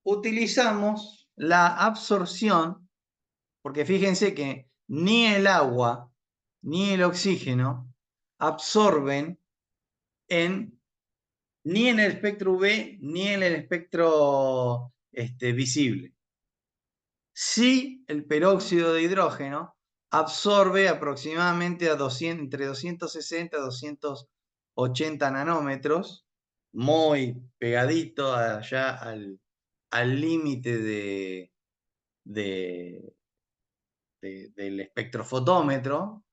utilizamos la absorción, porque fíjense que ni el agua ni el oxígeno absorben ni en el espectro UV ni en el espectro visible. Sí, el peróxido de hidrógeno absorbe aproximadamente entre 260 y 280 nanómetros, muy pegadito allá al límite del espectrofotómetro.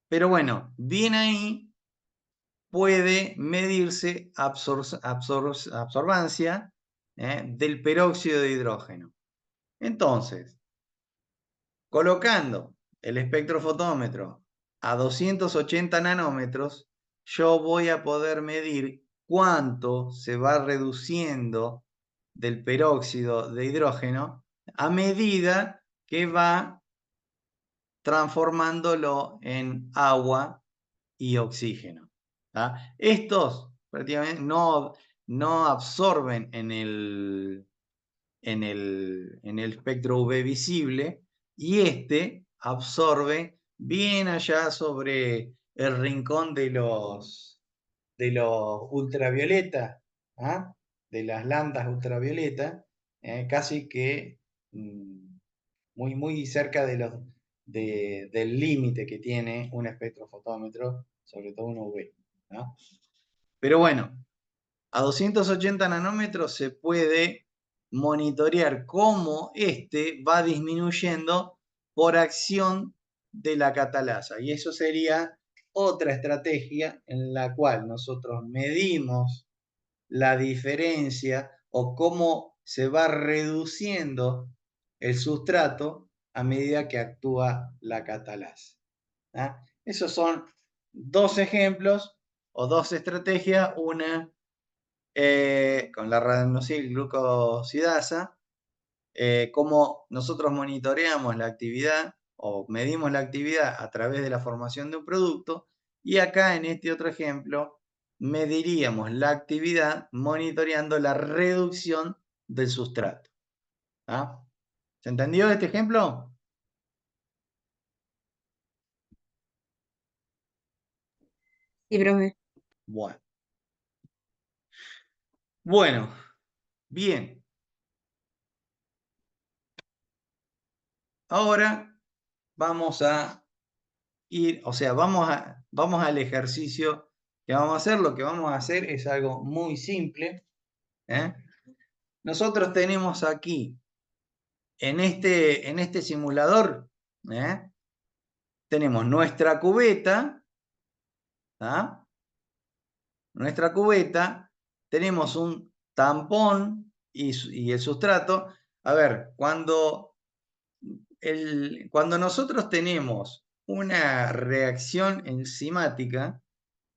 Pero bueno, bien ahí puede medirse absorbancia del peróxido de hidrógeno. Entonces, colocando el espectrofotómetro a 280 nanómetros, yo voy a poder medir cuánto se va reduciendo del peróxido de hidrógeno a medida que va transformándolo en agua y oxígeno. Estos prácticamente no absorben en el espectro UV visible, y absorbe bien allá sobre el rincón de los ultravioleta, de las lambdas ultravioleta, casi que muy, muy cerca del límite que tiene un espectrofotómetro, sobre todo un UV. Pero bueno, a 280 nanómetros se puede monitorear cómo va disminuyendo por acción de la catalasa. Y eso sería otra estrategia en la cual nosotros medimos la diferencia o cómo se va reduciendo el sustrato a medida que actúa la catalasa. Esos son dos ejemplos o dos estrategias, una con la radionucleoglucosidasa, cómo nosotros monitoreamos la actividad o medimos la actividad a través de la formación de un producto, y acá en este otro ejemplo mediríamos la actividad monitoreando la reducción del sustrato. ¿Se entendió este ejemplo? Sí, profe. Bueno, bien. Ahora vamos a ir, o sea, vamos al ejercicio que vamos a hacer. Lo que vamos a hacer es algo muy simple. Nosotros tenemos aquí, en este simulador, tenemos nuestra cubeta. Nuestra cubeta, tenemos un tampón y el sustrato. A ver, cuando nosotros tenemos una reacción enzimática,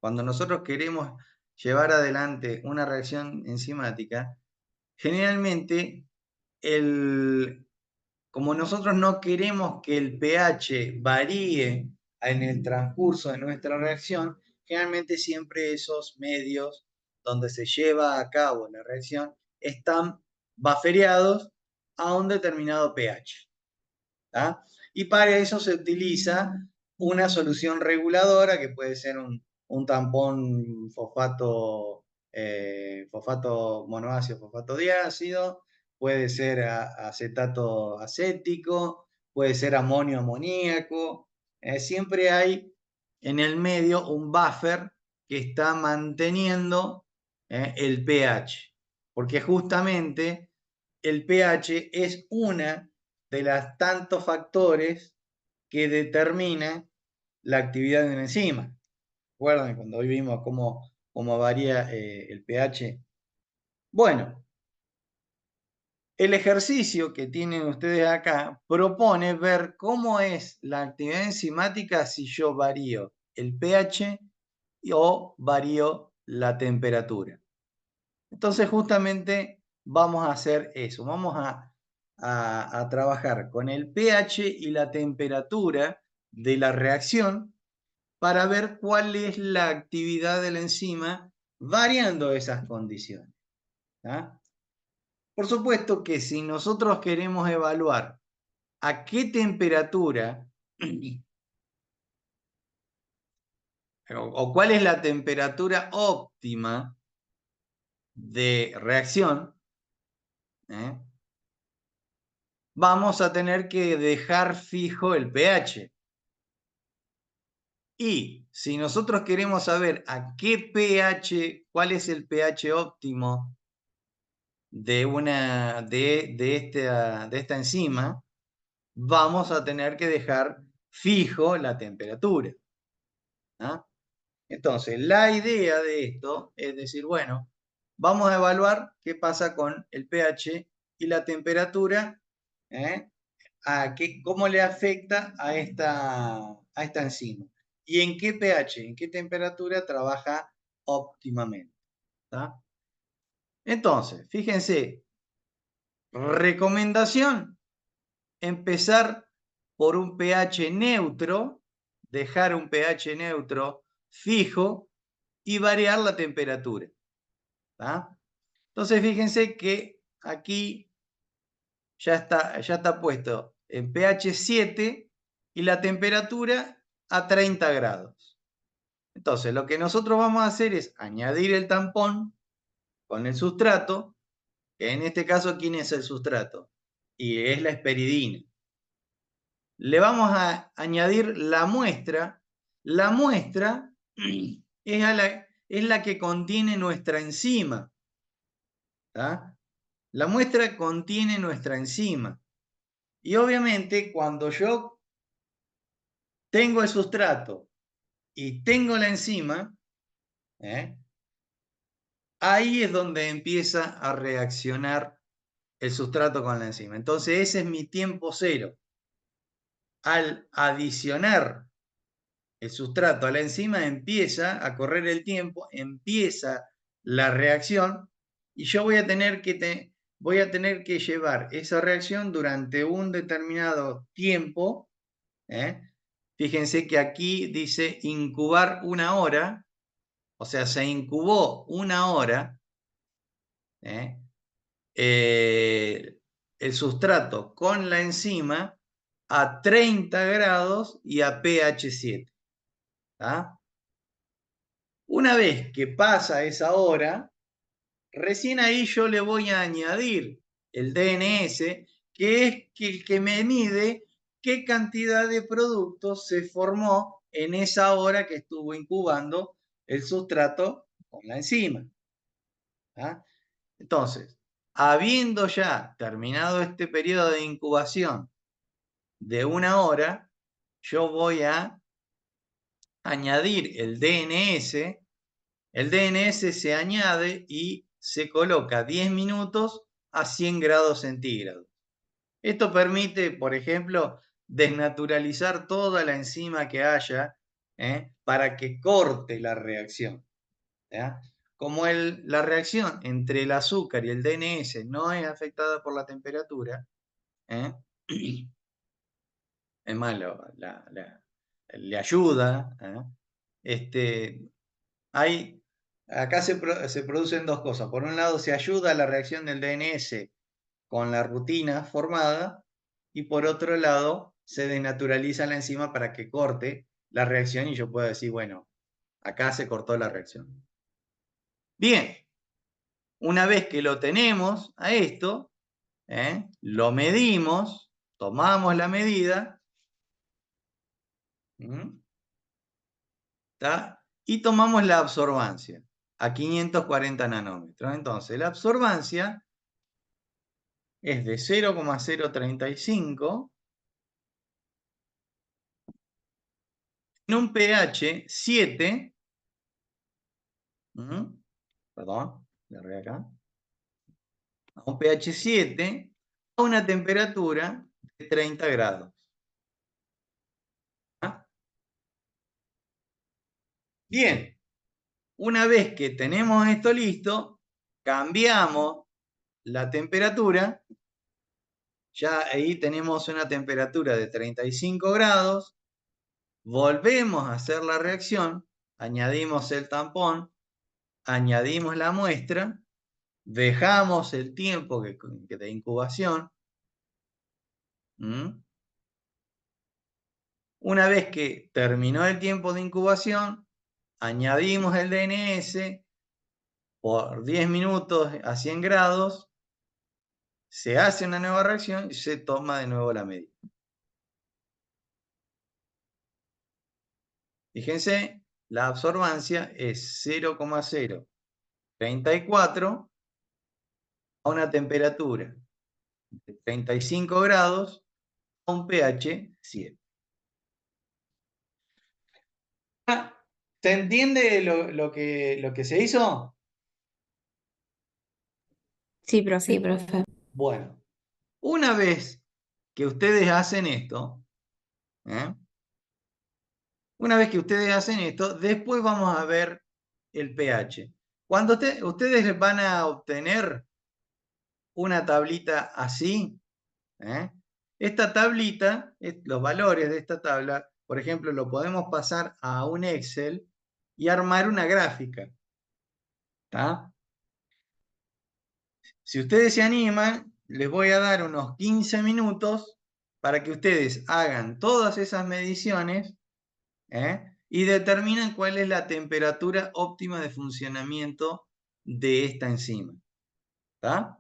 cuando nosotros queremos llevar adelante una reacción enzimática, generalmente, como nosotros no queremos que el pH varíe en el transcurso de nuestra reacción, generalmente siempre esos medios donde se lleva a cabo la reacción están buffereados a un determinado pH. Y para eso se utiliza una solución reguladora, que puede ser un tampón fosfato monoácido, fosfato diácido, puede ser acetato acético, puede ser amonio amoníaco. Siempre hay en el medio un buffer que está manteniendo el pH, porque justamente el pH es una de los tantos factores que determina la actividad de una enzima. ¿Recuerdan cuando hoy vimos cómo varía el pH? Bueno, el ejercicio que tienen ustedes acá propone ver cómo es la actividad enzimática si yo varío el pH o varío la temperatura. Entonces justamente vamos a hacer eso, vamos a trabajar con el pH y la temperatura de la reacción para ver cuál es la actividad de la enzima variando esas condiciones. ¿Ah? Por supuesto que si nosotros queremos evaluar a qué temperatura o cuál es la temperatura óptima de reacción, vamos a tener que dejar fijo el pH. Y si nosotros queremos saber a qué pH, cuál es el pH óptimo de esta enzima, vamos a tener que dejar fijo la temperatura. ¿Ah? Entonces, la idea de esto es decir, bueno, vamos a evaluar qué pasa con el pH y la temperatura, cómo le afecta a esta enzima. Y en qué pH, en qué temperatura trabaja óptimamente. ¿Tá? Entonces, fíjense, recomendación, empezar por un pH neutro, dejar un pH neutro fijo y variar la temperatura. ¿Tá? Entonces, fíjense que aquí ya está puesto en pH 7 y la temperatura a 30 grados. Entonces, lo que nosotros vamos a hacer es añadir el tampón con el sustrato, que en este caso, ¿quién es el sustrato? Y es la esperidina. Le vamos a añadir la muestra. La muestra es la que contiene nuestra enzima. ¿Tá? La muestra contiene nuestra enzima. Y obviamente cuando yo tengo el sustrato y tengo la enzima, ahí es donde empieza a reaccionar el sustrato con la enzima. Entonces ese es mi tiempo cero. Al adicionar el sustrato a la enzima empieza a correr el tiempo, empieza la reacción y yo voy a tener que llevar esa reacción durante un determinado tiempo. Fíjense que aquí dice incubar 1 hora, o sea, se incubó 1 hora el sustrato con la enzima a 30 grados y a pH 7. ¿Tá? Una vez que pasa esa hora, recién ahí yo le voy a añadir el DNS, que es el que me mide qué cantidad de productos se formó en esa hora que estuvo incubando el sustrato con la enzima. ¿Ah? Entonces, habiendo ya terminado este periodo de incubación de 1 hora, yo voy a añadir el DNS. El DNS se añade y se coloca 10 minutos a 100 grados centígrados. Esto permite, por ejemplo, desnaturalizar toda la enzima que haya para que corte la reacción. ¿Ya? Como la reacción entre el azúcar y el DNS no es afectada por la temperatura, es más, le ayuda. Acá se producen dos cosas. Por un lado, se ayuda a la reacción del DNS con la rutina formada y por otro lado, se desnaturaliza la enzima para que corte la reacción y yo pueda decir, bueno, acá se cortó la reacción. Bien, una vez que lo tenemos a esto, lo medimos, tomamos la medida, y tomamos la absorbancia a 540 nanómetros. Entonces, la absorbancia es de 0,035 en un pH 7, perdón, le erré acá, a un pH 7 a una temperatura de 30 grados. ¿Ah? Bien, una vez que tenemos esto listo, cambiamos la temperatura, ya ahí tenemos una temperatura de 35 grados, volvemos a hacer la reacción, añadimos el tampón, añadimos la muestra, dejamos el tiempo de incubación. Una vez que terminó el tiempo de incubación, añadimos el DNS por 10 minutos a 100 grados, se hace una nueva reacción y se toma de nuevo la medida. Fíjense, la absorbancia es 0,034 a una temperatura de 35 grados a un pH 7. ¿Se entiende lo que se hizo? Sí, profe. Sí, profe. Bueno, una vez que ustedes hacen esto, después vamos a ver el pH. Cuando ustedes van a obtener una tablita así, esta tablita, los valores de esta tabla, por ejemplo, lo podemos pasar a un Excel y armar una gráfica. ¿Tá? Si ustedes se animan, les voy a dar unos 15 minutos para que ustedes hagan todas esas mediciones y determinen cuál es la temperatura óptima de funcionamiento de esta enzima. ¿Está?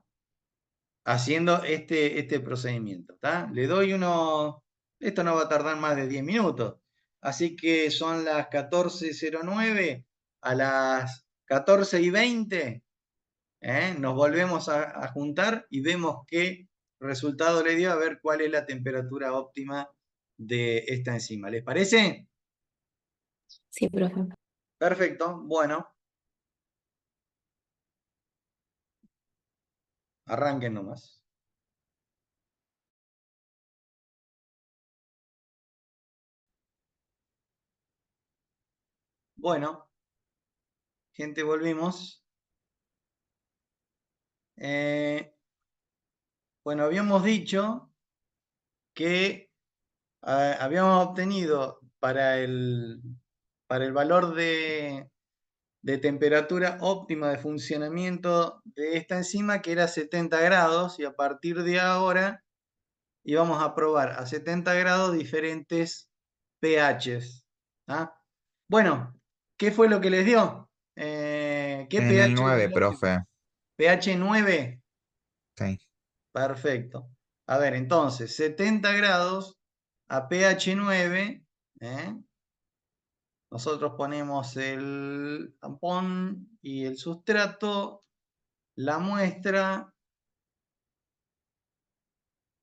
Haciendo este procedimiento. ¿Está? Le doy esto no va a tardar más de 10 minutos. Así que son las 14:09, a las 14:20. Nos volvemos a juntar y vemos qué resultado le dio, a ver cuál es la temperatura óptima de esta enzima. ¿Les parece? Sí, profe. Perfecto, bueno. Arranquen nomás. Bueno, gente, volvimos. Bueno, habíamos dicho que habíamos obtenido para el valor de temperatura óptima de funcionamiento de esta enzima, que era 70 grados, y a partir de ahora íbamos a probar a 70 grados diferentes pHs. Bueno, ¿qué fue lo que les dio? ¿Qué En el pH es 9, el óptimo? profe. pH 9. Sí. Perfecto. A ver, entonces, 70 grados a pH 9. Nosotros ponemos el tampón y el sustrato, la muestra,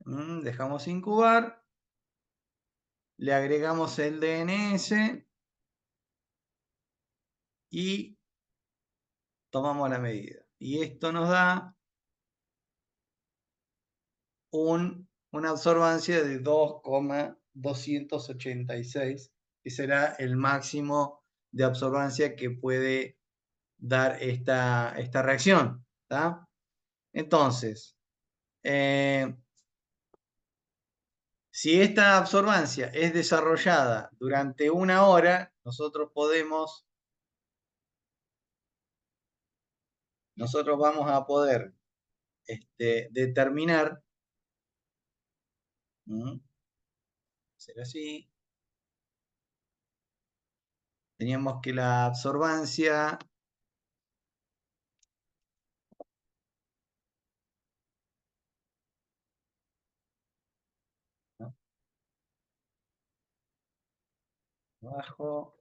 dejamos incubar, le agregamos el DNS y tomamos la medida. Y esto nos da una absorbancia de 2,286, que será el máximo de absorbancia que puede dar esta reacción. ¿Tá? Entonces, si esta absorbancia es desarrollada durante 1 hora, nosotros vamos a poder determinar, será así, teníamos que la absorbancia abajo,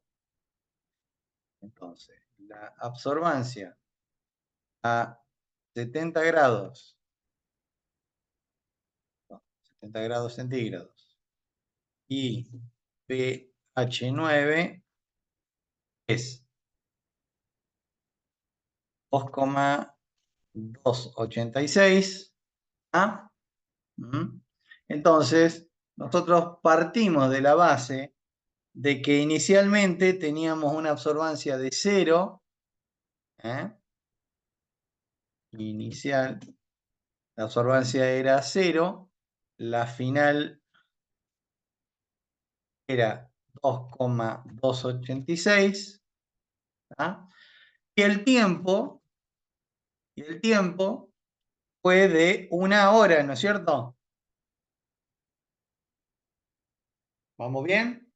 entonces, la absorbancia a 70 grados, 70 grados centígrados, y pH 9 es 2,286. Entonces, nosotros partimos de la base de que inicialmente teníamos una absorbancia de 0, inicial, la absorbancia era 0, la final era 2,286, ¿ah? Y el tiempo fue de 1 hora, ¿no es cierto? ¿Vamos bien?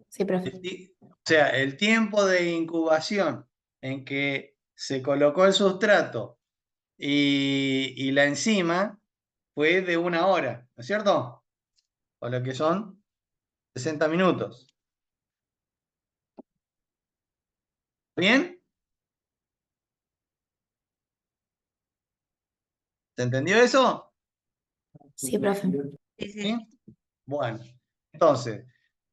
Sí, profe. O sea, el tiempo de incubación en que se colocó el sustrato y la enzima fue de 1 hora, ¿no es cierto? O lo que son 60 minutos. ¿Bien? ¿Se entendió eso? Sí, profe. Sí, ¿Sí? sí. Bueno, entonces,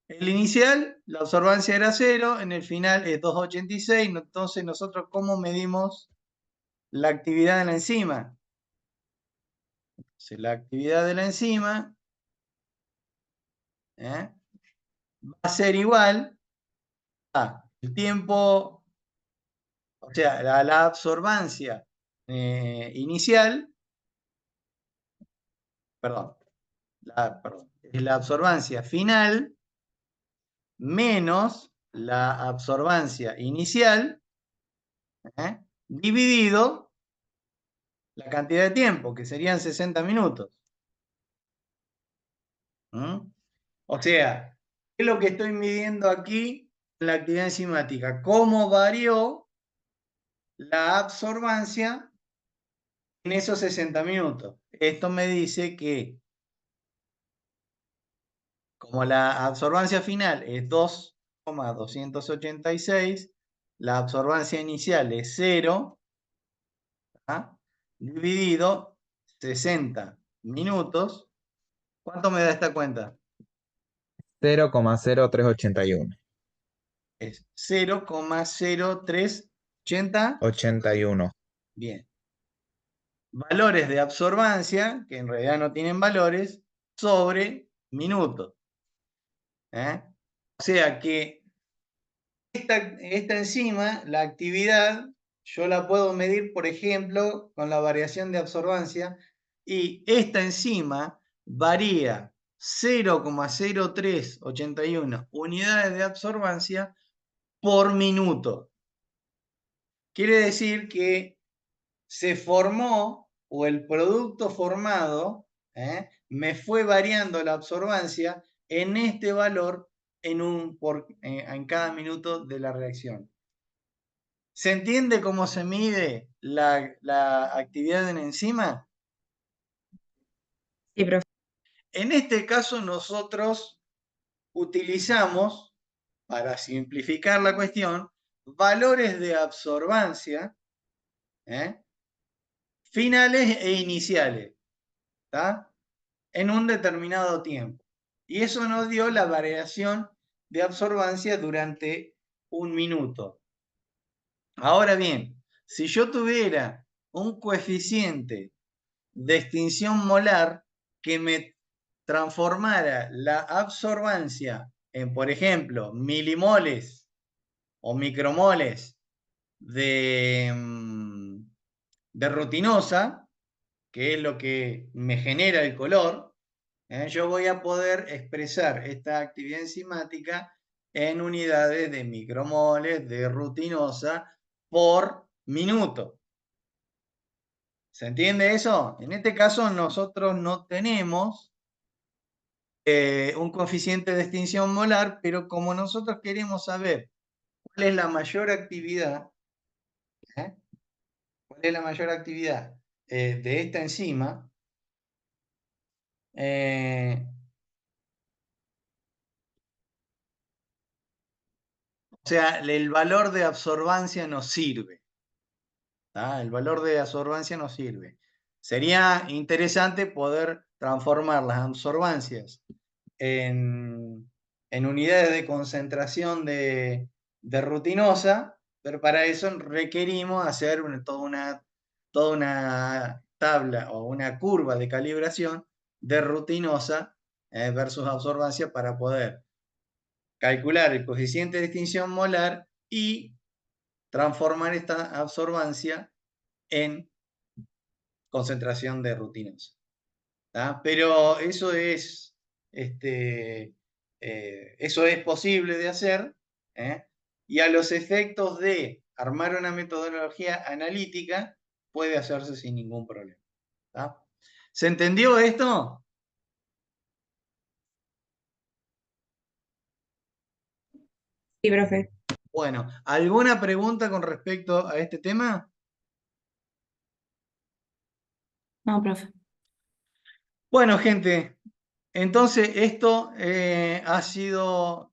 el inicial, la absorbancia era 0, en el final es 2,86, entonces nosotros, ¿cómo medimos la actividad de la enzima? Entonces, la actividad de la enzima va a ser igual a el tiempo, o sea, la absorbancia inicial, perdón, es la absorbancia final menos la absorbancia inicial, dividido la cantidad de tiempo, que serían 60 minutos. ¿Mm? O sea, ¿qué es lo que estoy midiendo aquí en la actividad enzimática? ¿Cómo varió la absorbancia en esos 60 minutos? Esto me dice que como la absorbancia final es 2,286, la absorbancia inicial es 0, ¿ah? Dividido 60 minutos. ¿Cuánto me da esta cuenta? 0,0381. Es 0,0380. 81. Bien. Valores de absorbancia, que en realidad no tienen valores, sobre minutos. O sea que esta enzima, la actividad, yo la puedo medir, por ejemplo, con la variación de absorbancia, y esta enzima varía 0,0381 unidades de absorbancia por minuto. Quiere decir que se formó, o el producto formado, me fue variando la absorbancia en este valor en cada minuto de la reacción. ¿Se entiende cómo se mide la actividad en enzima? Sí, profe. En este caso nosotros utilizamos, para simplificar la cuestión, valores de absorbancia finales e iniciales, ¿tá? En un determinado tiempo. Y eso nos dio la variación de absorbancia durante un minuto. Ahora bien, si yo tuviera un coeficiente de extinción molar que me transformara la absorbancia en, por ejemplo, milimoles o micromoles de rutinosa, que es lo que me genera el color, yo voy a poder expresar esta actividad enzimática en unidades de micromoles de rutinosa por minuto. ¿Se entiende eso? En este caso nosotros no tenemos un coeficiente de extinción molar, pero como nosotros queremos saber cuál es la mayor actividad, de esta enzima, o sea, el valor de absorbancia nos sirve. El valor de absorbancia nos sirve. Sería interesante poder transformar las absorbancias en unidades de concentración de rutinosa, pero para eso requerimos hacer toda una tabla o una curva de calibración de rutinosa versus absorbancia para poder calcular el coeficiente de extinción molar y transformar esta absorbancia en concentración de rutinosa. ¿Tá? Pero eso es posible de hacer, ¿eh? Y a los efectos de armar una metodología analítica puede hacerse sin ningún problema. ¿Tá? ¿Se entendió esto? Sí, profe. Bueno, ¿alguna pregunta con respecto a este tema? No, profe. Bueno, gente, entonces esto ha sido